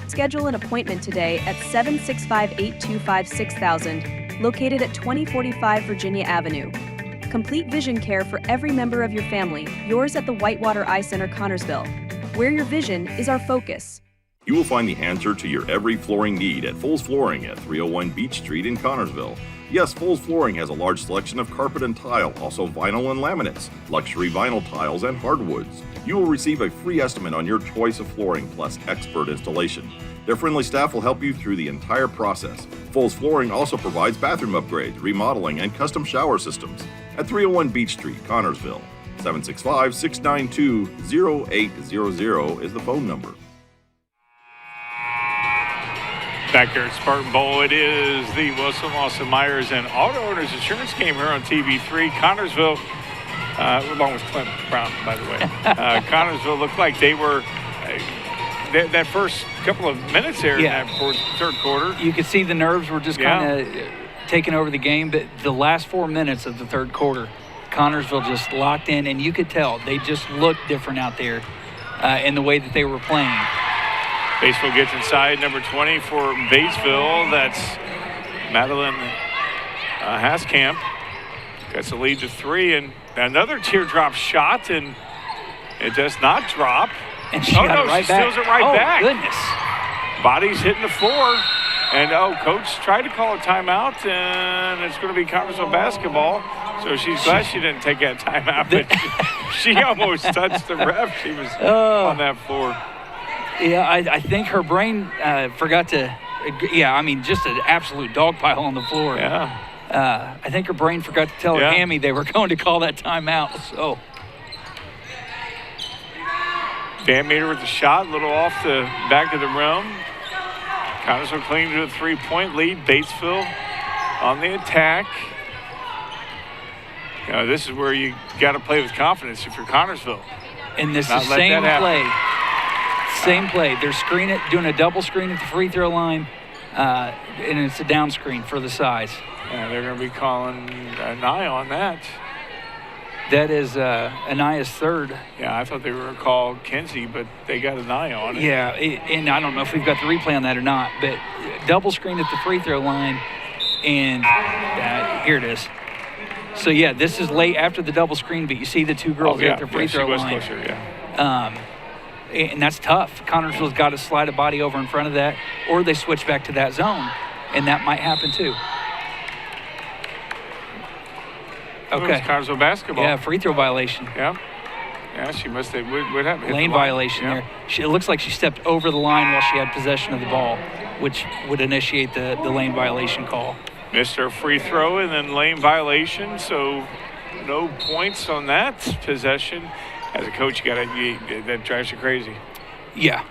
Speaker 7: Schedule an appointment today at 765-825-6000, located at 2045 Virginia Avenue. Complete vision care for every member of your family, yours at the Whitewater Eye Center, Connersville, where your vision is our focus.
Speaker 4: You will find the answer to your every flooring need at Foles Flooring at 301 Beach Street in Connersville. Yes, Foles Flooring has a large selection of carpet and tile, also vinyl and laminates, luxury vinyl tiles, and hardwoods. You will receive a free estimate on your choice of flooring plus expert installation. Their friendly staff will help you through the entire process. Foles Flooring also provides bathroom upgrades, remodeling, and custom shower systems at 301 Beach Street, Connersville. 765-692-0800 is the phone number.
Speaker 1: Back here at Spartan Bowl, it is the Wilson Lawson Myers and Auto Owners Insurance game here on TV3. Connersville, along with Clint Brown, by the way. Connersville looked like they were that first couple of minutes there in that third quarter.
Speaker 2: You could see the nerves were just kind of taking over the game, but the last 4 minutes of the third quarter, Connersville just locked in, and you could tell they just looked different out there in the way that they were playing.
Speaker 1: Batesville gets inside, number 20 for Batesville. That's Madeline Haskamp. Gets the lead to 3, and another teardrop shot, and it does not drop.
Speaker 2: And she got it right back.
Speaker 1: Steals it right back.
Speaker 2: Oh, goodness.
Speaker 1: Body's hitting the floor. And, coach tried to call a timeout, and it's going to be Connersville basketball. So she's glad she didn't take that timeout, but she almost touched the ref. She was on that floor.
Speaker 2: Yeah, I think her brain forgot to, just an absolute dog pile on the floor.
Speaker 1: Yeah.
Speaker 2: I think her brain forgot to tell her hammy they were going to call that timeout, so.
Speaker 1: Dan Meter with the shot, a little off the back of the rim. Connersville clinging to a 3-point lead. Batesville on the attack. This is where you got to play with confidence if you're Connersville.
Speaker 2: And this is same play. Same play. They're doing a double screen at the free throw line, and it's a down screen for the size.
Speaker 1: Yeah, they're going to be calling an eye on that.
Speaker 2: That is Anaya's third.
Speaker 1: Yeah, I thought they were going to call Kinsey, but they got an eye on it.
Speaker 2: Yeah, and I don't know if we've got the replay on that or not, but double screen at the free throw line, and here it is. So, yeah, this is late after the double screen, but you see the two girls at their free throw line.
Speaker 1: Closer,
Speaker 2: and that's tough. Connersville's got to slide a body over in front of that, or they switch back to that zone. and that might happen too. Okay.
Speaker 1: Connersville basketball.
Speaker 2: Yeah, free throw violation.
Speaker 1: Yeah. Yeah, she must have. What happened?
Speaker 2: Lane violation there. It looks like she stepped over the line while she had possession of the ball, which would initiate the lane violation call.
Speaker 1: Missed her free throw and then lane violation, so no points on that possession. As a coach, that drives you crazy.
Speaker 2: Yeah.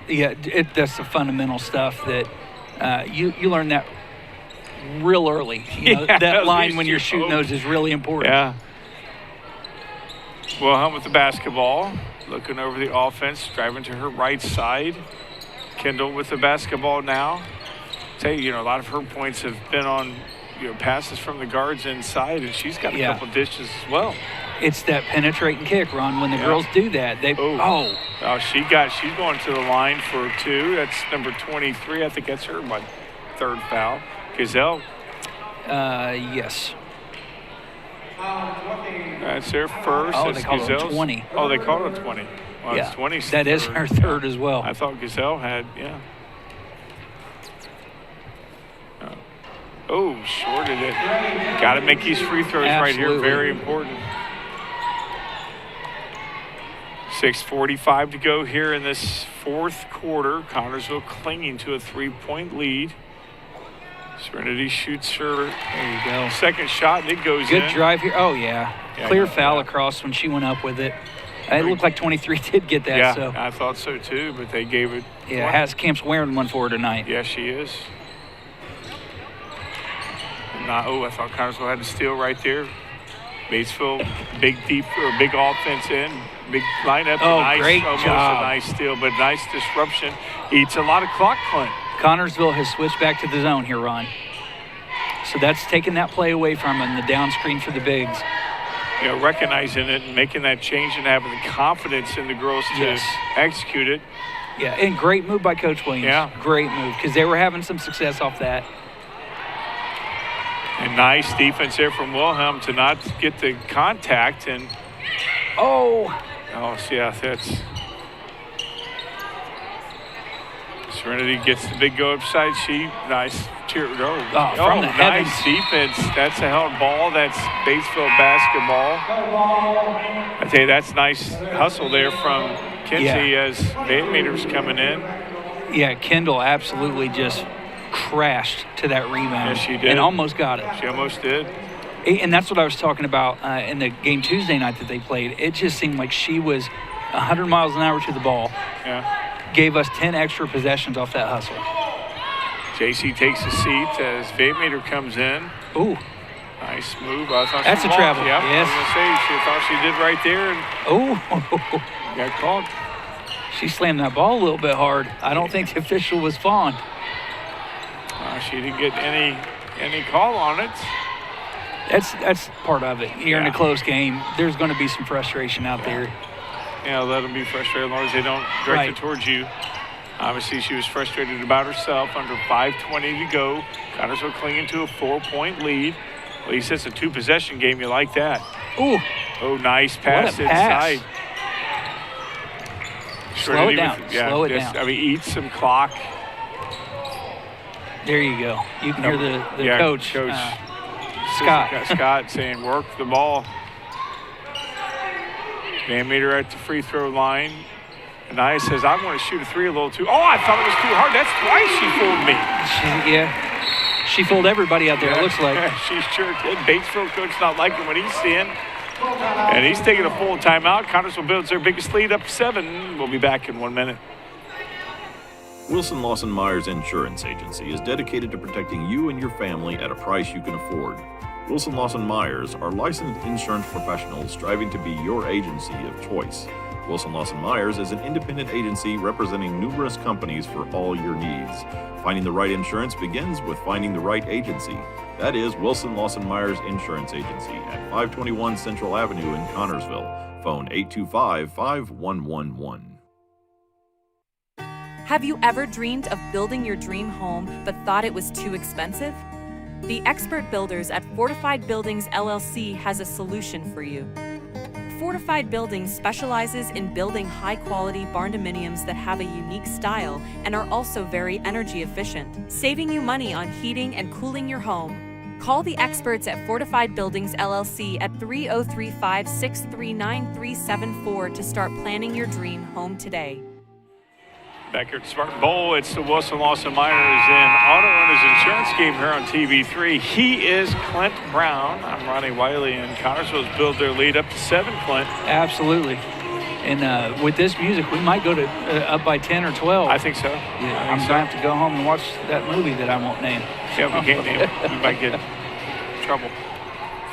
Speaker 2: That's the fundamental stuff that you learn that real early. You know, that line when you're shooting those is really important.
Speaker 1: Yeah. Wilhelm with the basketball, looking over the offense, driving to her right side. Kendall with the basketball now. A lot of her points have been on, passes from the guards inside, and she's got a couple dishes as well.
Speaker 2: It's that penetrating kick, Ron. When the girls do that, she's going to the line for 2. That's number 23. I think that's her third foul. Gazelle. Yes.
Speaker 1: That's their first.
Speaker 2: Oh, they called it 20.
Speaker 1: Oh, they called it 20. Well,
Speaker 2: yeah,
Speaker 1: it's 20.
Speaker 2: That is her third as well.
Speaker 1: I thought Gazelle had, shorted it. Got to make these free throws right here. Very important. 6:45 to go here in this fourth quarter. Connersville clinging to a 3-point lead. Serenity shoots her second shot, and it goes in.
Speaker 2: Good drive here. Oh, yeah. Clear foul across when she went up with it. It looked like 23 did get that.
Speaker 1: Yeah,
Speaker 2: so.
Speaker 1: I thought so too, but they gave it.
Speaker 2: Yeah, Camp's wearing one for her tonight.
Speaker 1: Yeah, she is. I thought Connersville had a steal right there. Batesville, big offense in, big lineup.
Speaker 2: Great job.
Speaker 1: Almost a nice steal, but nice disruption. Eats a lot of clock, Clint.
Speaker 2: Connersville has switched back to the zone here, Ron. So that's taking that play away from them, the down screen for the bigs.
Speaker 1: Recognizing it and making that change and having the confidence in the girls to execute it.
Speaker 2: Yeah, and great move by Coach Williams.
Speaker 1: Yeah.
Speaker 2: Great move, because they were having some success off that.
Speaker 1: And nice defense there from Wilhelm to not get the contact. And that's Serenity gets the big go upside. Nice
Speaker 2: from the
Speaker 1: nice
Speaker 2: heavens.
Speaker 1: Defense. That's a held ball. That's Batesville basketball. I tell you, that's nice hustle there from Kinsey as Batemeter's coming in.
Speaker 2: Yeah, Kendall absolutely just crashed to that rebound.
Speaker 1: Yes, she did.
Speaker 2: And almost got it.
Speaker 1: She almost did.
Speaker 2: And that's what I was talking about in the game Tuesday night that they played. It just seemed like she was 100 miles an hour to the ball.
Speaker 1: Yeah.
Speaker 2: Gave us 10 extra possessions off that hustle.
Speaker 1: JC takes a seat as Batemeter comes in.
Speaker 2: Ooh.
Speaker 1: Nice move. I thought
Speaker 2: that's a travel.
Speaker 1: Yep.
Speaker 2: Yes.
Speaker 1: I was going to say, she thought she did right there. And got called.
Speaker 2: She slammed that ball a little bit hard. I don't think the official was fond.
Speaker 1: She didn't get any call on it.
Speaker 2: That's part of it. You're in a close game. There's going to be some frustration out there.
Speaker 1: Let them be frustrated as long as they don't direct it towards you. Obviously, she was frustrated about herself. Under 5:20 to go. Connersville clinging to a 4-point lead. At least it's a 2-possession game. You like that.
Speaker 2: Ooh.
Speaker 1: Oh, nice pass inside.
Speaker 2: Slow it down. Slow it down.
Speaker 1: I mean, eat some clock.
Speaker 2: There you go. You can hear the coach
Speaker 1: Scott saying, work the ball. Batemeter at the free throw line. Anaya says, I want to shoot a 3 a little too. Oh, I thought it was too hard. That's twice she fooled me.
Speaker 2: She fooled everybody out there, it looks like.
Speaker 1: She sure did. Batesville coach not liking what he's seeing. And he's taking a full timeout. Connersville builds their biggest lead up 7. We'll be back in 1 minute.
Speaker 4: Wilson Lawson Myers Insurance Agency is dedicated to protecting you and your family at a price you can afford. Wilson Lawson Myers are licensed insurance professionals striving to be your agency of choice. Wilson Lawson Myers is an independent agency representing numerous companies for all your needs. Finding the right insurance begins with finding the right agency. That is Wilson Lawson Myers Insurance Agency at 521 Central Avenue in Connersville. Phone 825-5111.
Speaker 6: Have you ever dreamed of building your dream home but thought it was too expensive? The expert builders at Fortified Buildings LLC has a solution for you. Fortified Buildings specializes in building high-quality barn dominiums that have a unique style and are also very energy efficient, saving you money on heating and cooling your home. Call the experts at Fortified Buildings LLC at 3035-639-374 to start planning your dream home today.
Speaker 1: Back here at Spartan Bowl, it's the Wilson Lawson Myers and Auto Owners Insurance game here on TV3. He is Clint Brown. I'm Ronnie Wiley, and Connorsville's build their lead up to 7, Clint.
Speaker 2: Absolutely. And with this music, we might go to up by 10 or 12.
Speaker 1: I think so.
Speaker 2: Yeah, I'm going to have to go home and watch that movie that I won't name.
Speaker 1: Yeah, we can't name it. We might get in trouble.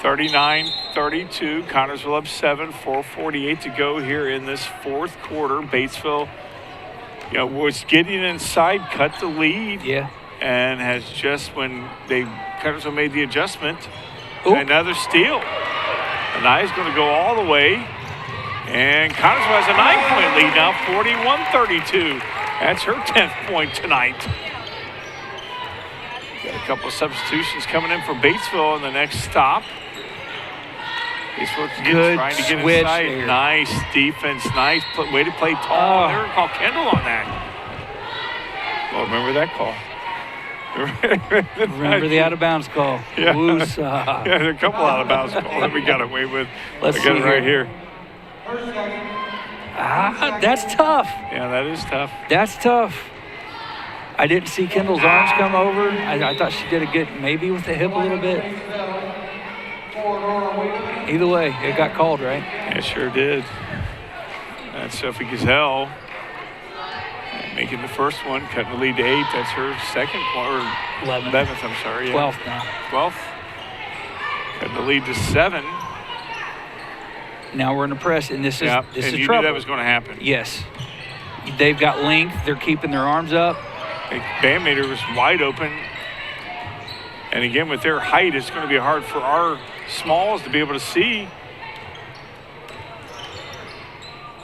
Speaker 1: 39-32, Connorsville up 7, 4:48 to go here in this fourth quarter. Batesville, was getting inside, cut the lead.
Speaker 2: Yeah.
Speaker 1: And has just, when Connorsville made the adjustment,
Speaker 2: Oop.
Speaker 1: Another steal. Ania's going to go all the way. And Connorsville has a 9-point lead now, 41-32. That's her 10th point tonight. Got a couple of substitutions coming in for Batesville in the next stop. Batesville trying to get inside.
Speaker 2: There.
Speaker 1: Nice defense, nice way to play tall. They're going to call Kendall on that. Well, remember that call.
Speaker 2: Remember the out-of-bounds call.
Speaker 1: Yeah.
Speaker 2: Woosah.
Speaker 1: Yeah, there are a couple out-of-bounds calls that we got away with.
Speaker 2: Let's
Speaker 1: I got
Speaker 2: see
Speaker 1: it right here.
Speaker 2: That's tough.
Speaker 1: Yeah, that is tough.
Speaker 2: That's tough. I didn't see Kendall's arms come over. I thought she did a good, maybe with the hip a little bit. Either way, it got called, right?
Speaker 1: Yeah, it sure did. That's Sophie Gazelle making the first one, cutting the lead to 8. That's her second point, or 11th, I'm sorry. Yeah.
Speaker 2: 12th now.
Speaker 1: 12th. Cutting the lead to 7.
Speaker 2: Now we're in the press, and this is
Speaker 1: and
Speaker 2: is
Speaker 1: you
Speaker 2: trouble.
Speaker 1: knew that was going to happen.
Speaker 2: Yes. They've got length. They're keeping their arms up.
Speaker 1: Bandmater was wide open. And again, with their height, it's going to be hard for our smalls to be able to see.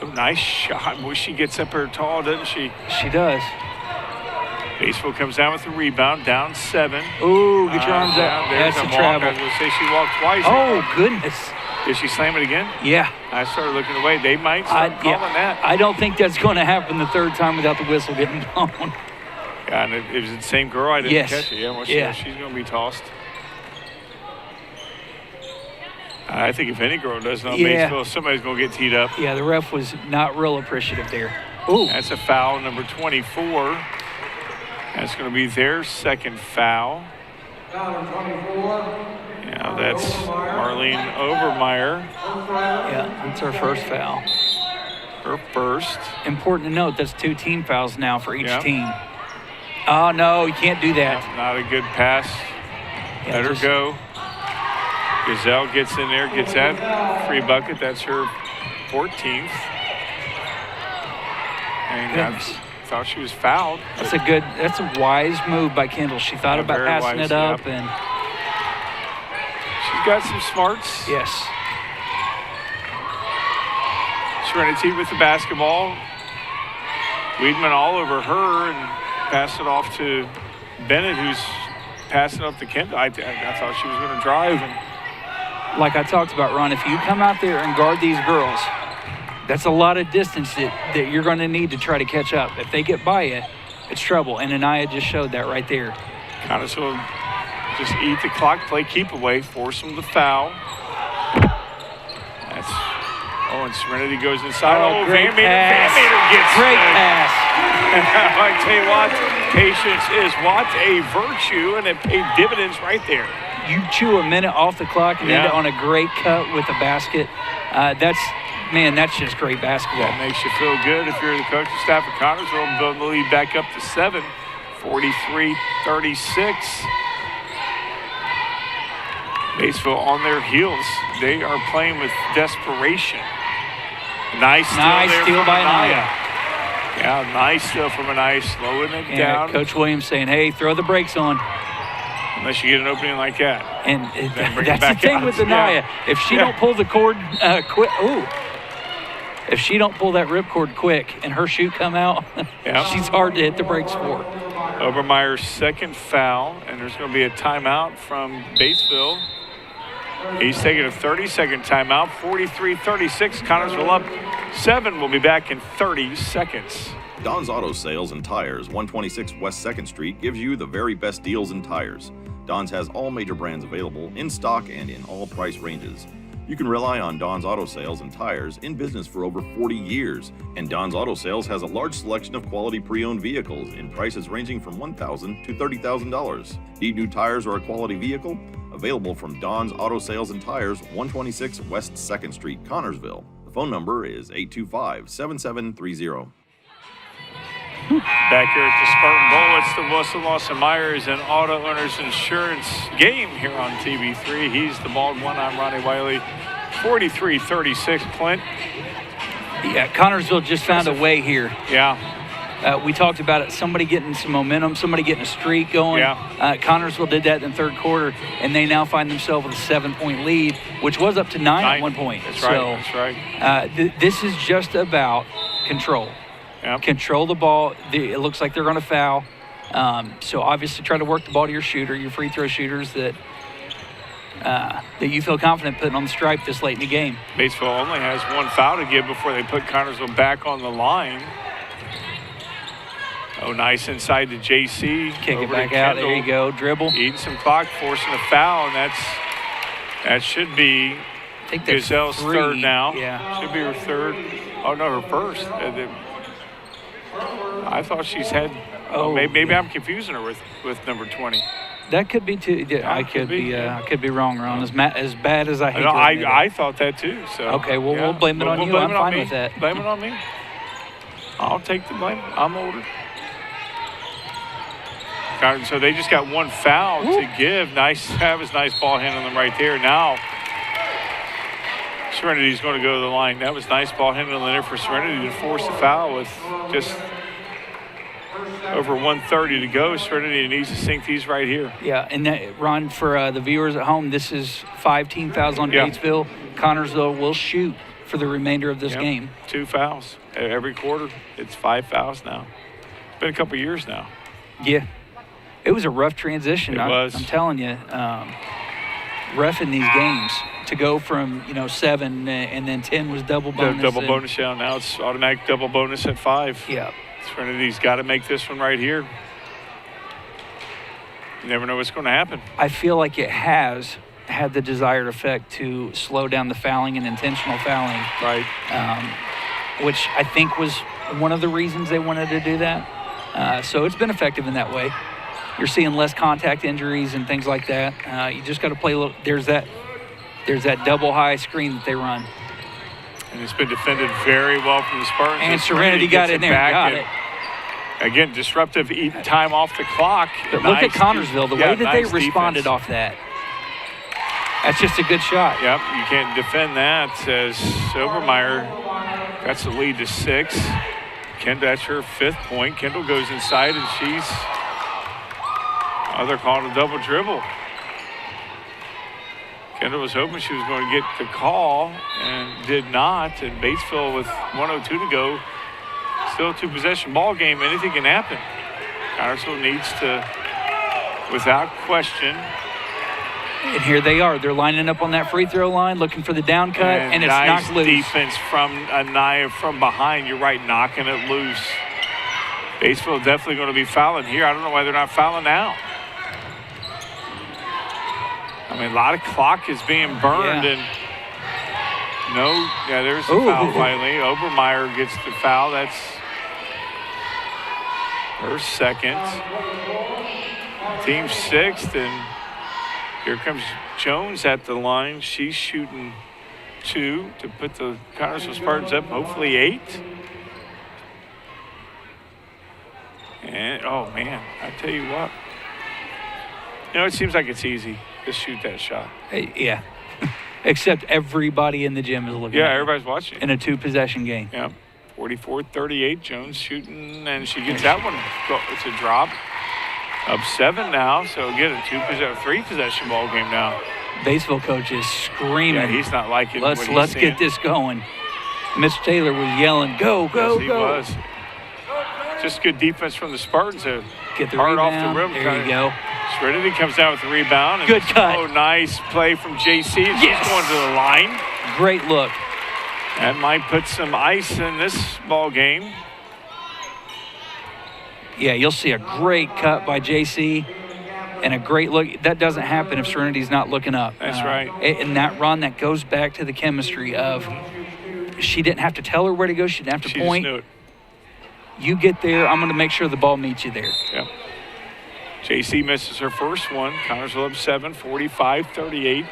Speaker 1: Oh, nice shot. Boy, she gets up there tall, doesn't she?
Speaker 2: She does.
Speaker 1: Batesville comes down with the rebound, down 7.
Speaker 2: Ooh, get your arms out.
Speaker 1: There's
Speaker 2: That's a
Speaker 1: walk.
Speaker 2: travel.
Speaker 1: I was going to say she walked twice.
Speaker 2: Oh, goodness.
Speaker 1: Did she slam it again?
Speaker 2: Yeah.
Speaker 1: I started looking away. They might start calling that.
Speaker 2: I don't think that's going to happen the third time without the whistle getting blown.
Speaker 1: Yeah, and it was the same girl. I didn't catch it. Yeah, well,
Speaker 2: yeah.
Speaker 1: She's going to be tossed. I think if any girl does not Batesville, somebody's going to get teed up.
Speaker 2: Yeah, the ref was not real appreciative there. Ooh.
Speaker 1: That's a foul, number 24. That's going to be their second foul.
Speaker 5: Foul 24.
Speaker 1: Yeah, that's Marlene Obermeyer.
Speaker 2: Yeah, that's her first foul.
Speaker 1: Her first.
Speaker 2: Important to note, that's 2 team fouls now for each team. Oh, no, you can't do that.
Speaker 1: Not a good pass. Let her go. Gazelle gets in there, gets that free bucket. That's her 14th. And I thought she was fouled.
Speaker 2: That's a wise move by Kendall. She thought about passing it up, and
Speaker 1: she's got some smarts.
Speaker 2: Yes.
Speaker 1: Serenity with the basketball. Weidman all over her and passed it off to Bennett, who's passing up to Kendall. I thought she was going to drive. And
Speaker 2: like I talked about, Ron, if you come out there and guard these girls, that's a lot of distance that you're going to need to try to catch up. If they get by you, it's trouble. And Ania just showed that right there.
Speaker 1: Connorsville just eat the clock, play keep away, force them to foul. And Serenity goes inside.
Speaker 2: Great pass.
Speaker 1: Van Meter gets
Speaker 2: great pass.
Speaker 1: I tell you what, patience is what a virtue, and it paid dividends right there.
Speaker 2: You chew a minute off the clock and end it on a great cut with a basket. That's just great basketball.
Speaker 1: That makes you feel good if you're the coaching staff of Connorsville, building the lead back up to 7, 43-36. Batesville on their heels. They are playing with desperation. Nice steal
Speaker 2: by Ania.
Speaker 1: Yeah, nice steal from Ania, slowing it down.
Speaker 2: Coach Williams saying, hey, throw the brakes on.
Speaker 1: Unless you get an opening like that.
Speaker 2: And that's the thing with Ania. If she don't pull the cord quick, if she don't pull that ripcord quick and her shoe come out, she's hard to hit the brakes for.
Speaker 1: Obermeyer's second foul, and there's going to be a timeout from Batesville. He's taking a 30-second timeout. 43-36. Connorsville up 7. We'll be back in 30 seconds.
Speaker 4: Don's Auto Sales and Tires, 126 West 2nd Street, gives you the very best deals in tires. Don's has all major brands available in stock and in all price ranges. You can rely on Don's Auto Sales and Tires, in business for over 40 years. And Don's Auto Sales has a large selection of quality pre-owned vehicles in prices ranging from $1,000 to $30,000. Need new tires or a quality vehicle? Available from Don's Auto Sales and Tires, 126 West 2nd Street, Connorsville. The phone number is 825-7730.
Speaker 1: Back here at the Spartan Bowl, it's the Wilson Lawson Myers and Auto Owners Insurance game here on TV3. He's the bald one. I'm Ronnie Wiley. 43-36, Clint.
Speaker 2: Yeah, Connorsville just found a way here.
Speaker 1: Yeah.
Speaker 2: We talked about it, somebody getting some momentum, somebody getting a streak going.
Speaker 1: Yeah.
Speaker 2: Connorsville did that in the third quarter, and they now find themselves with a 7-point lead, which was up to 9 at one point.
Speaker 1: That's right, that's right.
Speaker 2: This is just about control.
Speaker 1: Yep.
Speaker 2: Control the ball. It looks like they're going to foul. So obviously try to work the ball to your shooter, your free throw shooters that you feel confident putting on the stripe this late in the game.
Speaker 1: Batesville only has one foul to give before they put Connorsville back on the line. Oh, nice inside to JC.
Speaker 2: Kick it back out. There you go. Dribble.
Speaker 1: Eating some clock, forcing a foul, and that should be Gazelle's third now.
Speaker 2: Yeah.
Speaker 1: Should be her third. Oh, no, her first. I thought she's had. Oh, maybe I'm confusing her with number 20.
Speaker 2: That could be too. Yeah, I could be wrong, Ron. As bad as I hate to admit it.
Speaker 1: I thought that too. So
Speaker 2: okay, well we'll blame it on you. I'm fine with that.
Speaker 1: Blame it on me. I'll take the blame. I'm older. So they just got one foul to give. That was nice ball handling right there. Now Serenity's going to go to the line. That was nice ball handling there for Serenity to force the foul with just over 1:30 to go. Serenity needs to sink these right here.
Speaker 2: Yeah, and that, Ron, for the viewers at home, this is 5 team fouls on Batesville. Connorsville will shoot for the remainder of this game.
Speaker 1: 2 fouls every quarter. It's 5 fouls now. It's been a couple years now.
Speaker 2: Yeah. It was a rough transition.
Speaker 1: It was.
Speaker 2: I'm telling you, rough in these games to go from 7 and then 10 was double bonus.
Speaker 1: Double bonus down. Now it's automatic double bonus at 5.
Speaker 2: Yeah.
Speaker 1: Serenity's got to make this one right here. You never know what's going to happen.
Speaker 2: I feel like it has had the desired effect to slow down the fouling and intentional fouling.
Speaker 1: Right.
Speaker 2: Which I think was one of the reasons they wanted to do that. So it's been effective in that way. You're seeing less contact injuries and things like that. You just got to play a little. There's that double high screen that they run.
Speaker 1: And it's been defended very well from the Spartans.
Speaker 2: And Serenity got in there. Got it.
Speaker 1: Again, disruptive time off the clock.
Speaker 2: But look at Connorsville, the way that they responded off that. That's just a good shot.
Speaker 1: Yep, you can't defend that. As Obermeyer got the lead to 6. That's her 5th point. Kendall goes inside, and she's... they're calling a double dribble. Kendall was hoping she was going to get the call and did not. And Batesville with 1:02 to go. Still a 2-possession ball game. Anything can happen. Connorsville needs to, without question.
Speaker 2: And here they are. They're lining up on that free throw line, looking for the down cut, and it's knocked loose.
Speaker 1: Nice defense from Anaya from behind. You're right, knocking it loose. Batesville definitely going to be fouling here. I don't know why they're not fouling now. I mean, a lot of clock is being burned, and there's a foul finally. Obermeyer gets the foul. That's her 2nd. Team 6th, and here comes Jones at the line. She's shooting 2 to put the Connorsville Spartans up, hopefully 8. And, oh, man, I tell you what. It seems like it's easy to shoot that shot.
Speaker 2: Yeah. Except everybody in the gym is looking at it.
Speaker 1: Everybody's watching.
Speaker 2: In a 2-possession game.
Speaker 1: Yeah. 44-38, Jones shooting, and she gets that one. It's a drop. Up 7 now, so again, a 3-possession ball game now.
Speaker 2: Batesville coach is screaming.
Speaker 1: Yeah, he's not liking what he's
Speaker 2: Let's
Speaker 1: seeing.
Speaker 2: get this going. Mitch Taylor was yelling, go, go,
Speaker 1: yes, he
Speaker 2: go.
Speaker 1: was. Just good defense from the Spartans to
Speaker 2: get the
Speaker 1: hard
Speaker 2: rebound.
Speaker 1: off the rim.
Speaker 2: There you go.
Speaker 1: Serenity comes down with the rebound. And
Speaker 2: Good cut.
Speaker 1: Oh, nice play from JC. She's going to the line.
Speaker 2: Great look.
Speaker 1: That might put some ice in this ball game.
Speaker 2: Yeah, you'll see a great cut by JC and a great look. That doesn't happen if Serenity's not looking up.
Speaker 1: That's right.
Speaker 2: And that run, that goes back to the chemistry of she didn't have to tell her where to go. She didn't have to point.
Speaker 1: Just knew it.
Speaker 2: You get there, I'm going to make sure the ball meets you there.
Speaker 1: Yep. JC misses her first one. Connorsville up 7, 45-38.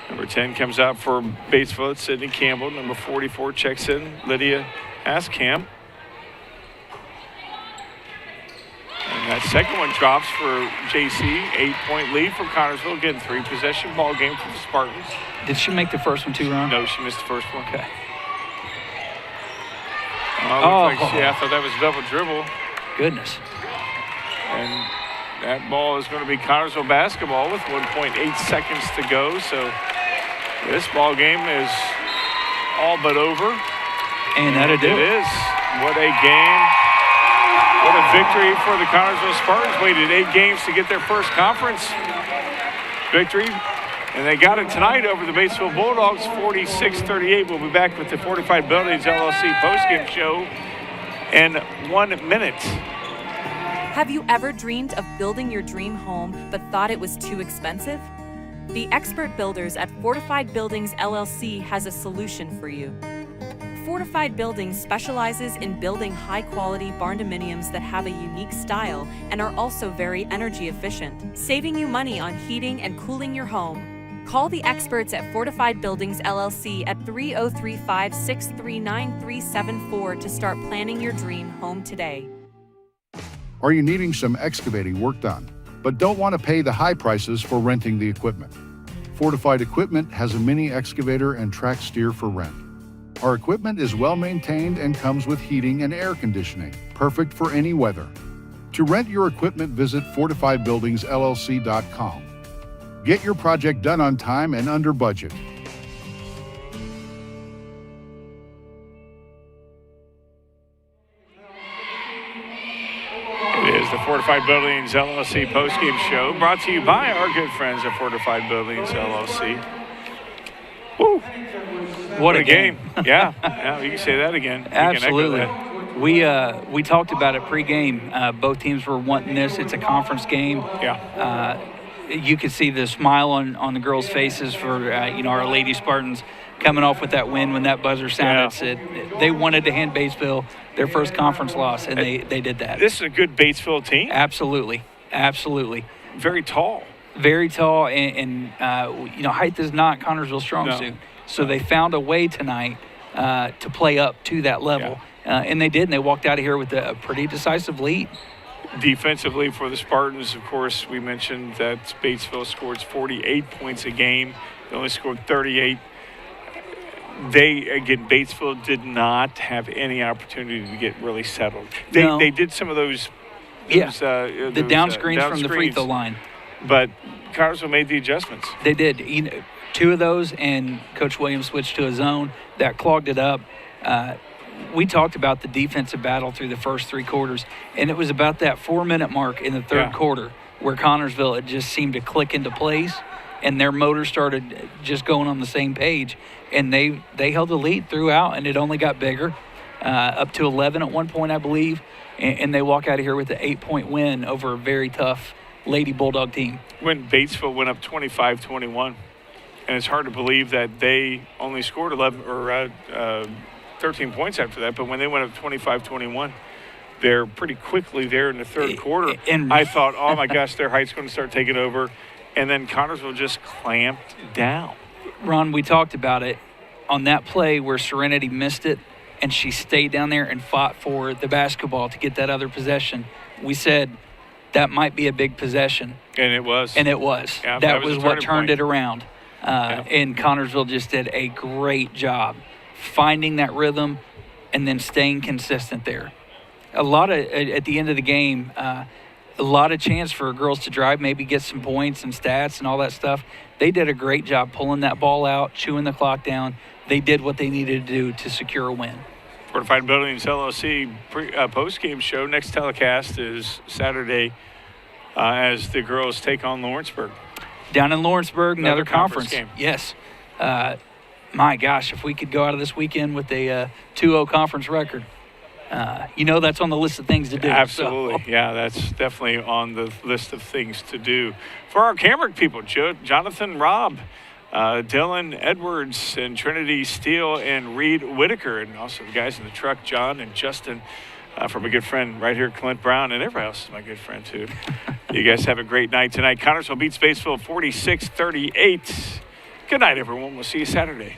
Speaker 1: Number 10 comes out for Batesville. It's Sydney Campbell. Number 44 checks in, Lydia Askamp. And that second one drops for JC. 8-point lead for Connorsville. Again, 3-possession ball game for the Spartans.
Speaker 2: Did she make the first one too, Ron?
Speaker 1: No, she missed the first one.
Speaker 2: Okay.
Speaker 1: I thought that was a double dribble.
Speaker 2: Goodness.
Speaker 1: And that ball is going to be Connorsville basketball with 1.8 seconds to go. So this ball game is all but over.
Speaker 2: And that'll do it.
Speaker 1: It is. What a game. What a victory for the Connorsville Spartans. Waited 8 games to get their first conference victory. And they got it tonight over the Batesville Bulldogs, 46-38. We'll be back with the Fortified Buildings LLC postgame show in 1 minute.
Speaker 6: Have you ever dreamed of building your dream home but thought it was too expensive? The expert builders at Fortified Buildings LLC has a solution for you. Fortified Buildings specializes in building high-quality barn-dominiums that have a unique style and are also very energy efficient, saving you money on heating and cooling your home. Call the experts at Fortified Buildings LLC at 3035-639-374 to start planning your dream home today.
Speaker 12: Are you needing some excavating work done, but don't want to pay the high prices for renting the equipment? Fortified Equipment has a mini excavator and track steer for rent. Our equipment is well maintained and comes with heating and air conditioning, perfect for any weather. To rent your equipment, visit FortifiedBuildingsLLC.com. Get your project done on time and under budget.
Speaker 1: It is the Fortified Buildings LLC postgame show brought to you by our good friends at Fortified Buildings LLC. Woo!
Speaker 2: What a game.
Speaker 1: Yeah, you can say that again.
Speaker 2: Absolutely. We talked about it pregame. Both teams were wanting this. It's a conference game.
Speaker 1: Yeah.
Speaker 2: You could see the smile on the girls' faces for our Lady Spartans coming off with that win when that buzzer sounded.
Speaker 1: Yeah.
Speaker 2: They wanted to hand Batesville their first conference loss, and they did that.
Speaker 1: This is a good Batesville team.
Speaker 2: Absolutely.
Speaker 1: Very tall.
Speaker 2: Very tall, and height is not Connorsville's strong suit. So they found a way tonight to play up to that level.
Speaker 1: Yeah.
Speaker 2: And they did, and they walked out of here with a pretty decisive lead.
Speaker 1: Defensively for the Spartans, of course, we mentioned that Batesville scored 48 points a game. They only scored 38. Batesville did not have any opportunity to get really settled. They did some of those
Speaker 2: the down screens from the free throw line.
Speaker 1: But Connorsville made the adjustments.
Speaker 2: They did. 2 of those, and Coach Williams switched to a zone. That clogged it up. We talked about the defensive battle through the first 3 quarters, and it was about that 4-minute mark in the third quarter where Connorsville it just seemed to click into place, and their motor started just going on the same page, and they held the lead throughout, and it only got bigger, up to 11 at one point, I believe, and they walk out of here with an 8-point win over a very tough Lady Bulldog team.
Speaker 1: When Batesville went up 25-21, and it's hard to believe that they only scored 13 points after that, but when they went up 25-21, they're pretty quickly there in the third quarter. And I thought, oh my gosh, their height's going to start taking over. And then Connorsville just clamped down.
Speaker 2: Ron, we talked about it on that play where Serenity missed it, and she stayed down there and fought for the basketball to get that other possession. We said that might be a big possession.
Speaker 1: And it was.
Speaker 2: Yeah, that was what turned it around. And Connorsville just did a great job finding that rhythm and then staying consistent there. At the end of the game, a lot of chance for girls to drive, maybe get some points and stats and all that stuff. They did a great job pulling that ball out, chewing the clock down. They did what they needed to do to secure a win.
Speaker 1: Fortified Buildings LLC post-game show. Next telecast is Saturday as the girls take on Lawrenceburg.
Speaker 2: Down in Lawrenceburg, another conference
Speaker 1: game.
Speaker 2: Yes. My gosh, if we could go out of this weekend with a 2-0 conference record, that's on the list of things to do.
Speaker 1: Absolutely.
Speaker 2: So.
Speaker 1: Yeah, that's definitely on the list of things to do. For our Cambric people, Jonathan Robb, Dylan Edwards, and Trinity Steele, and Reed Whitaker, and also the guys in the truck, John and Justin, from a good friend right here, Clint Brown, and everybody else is my good friend too. You guys have a great night tonight. Connorsville beats Batesville 46-38. Good night, everyone. We'll see you Saturday.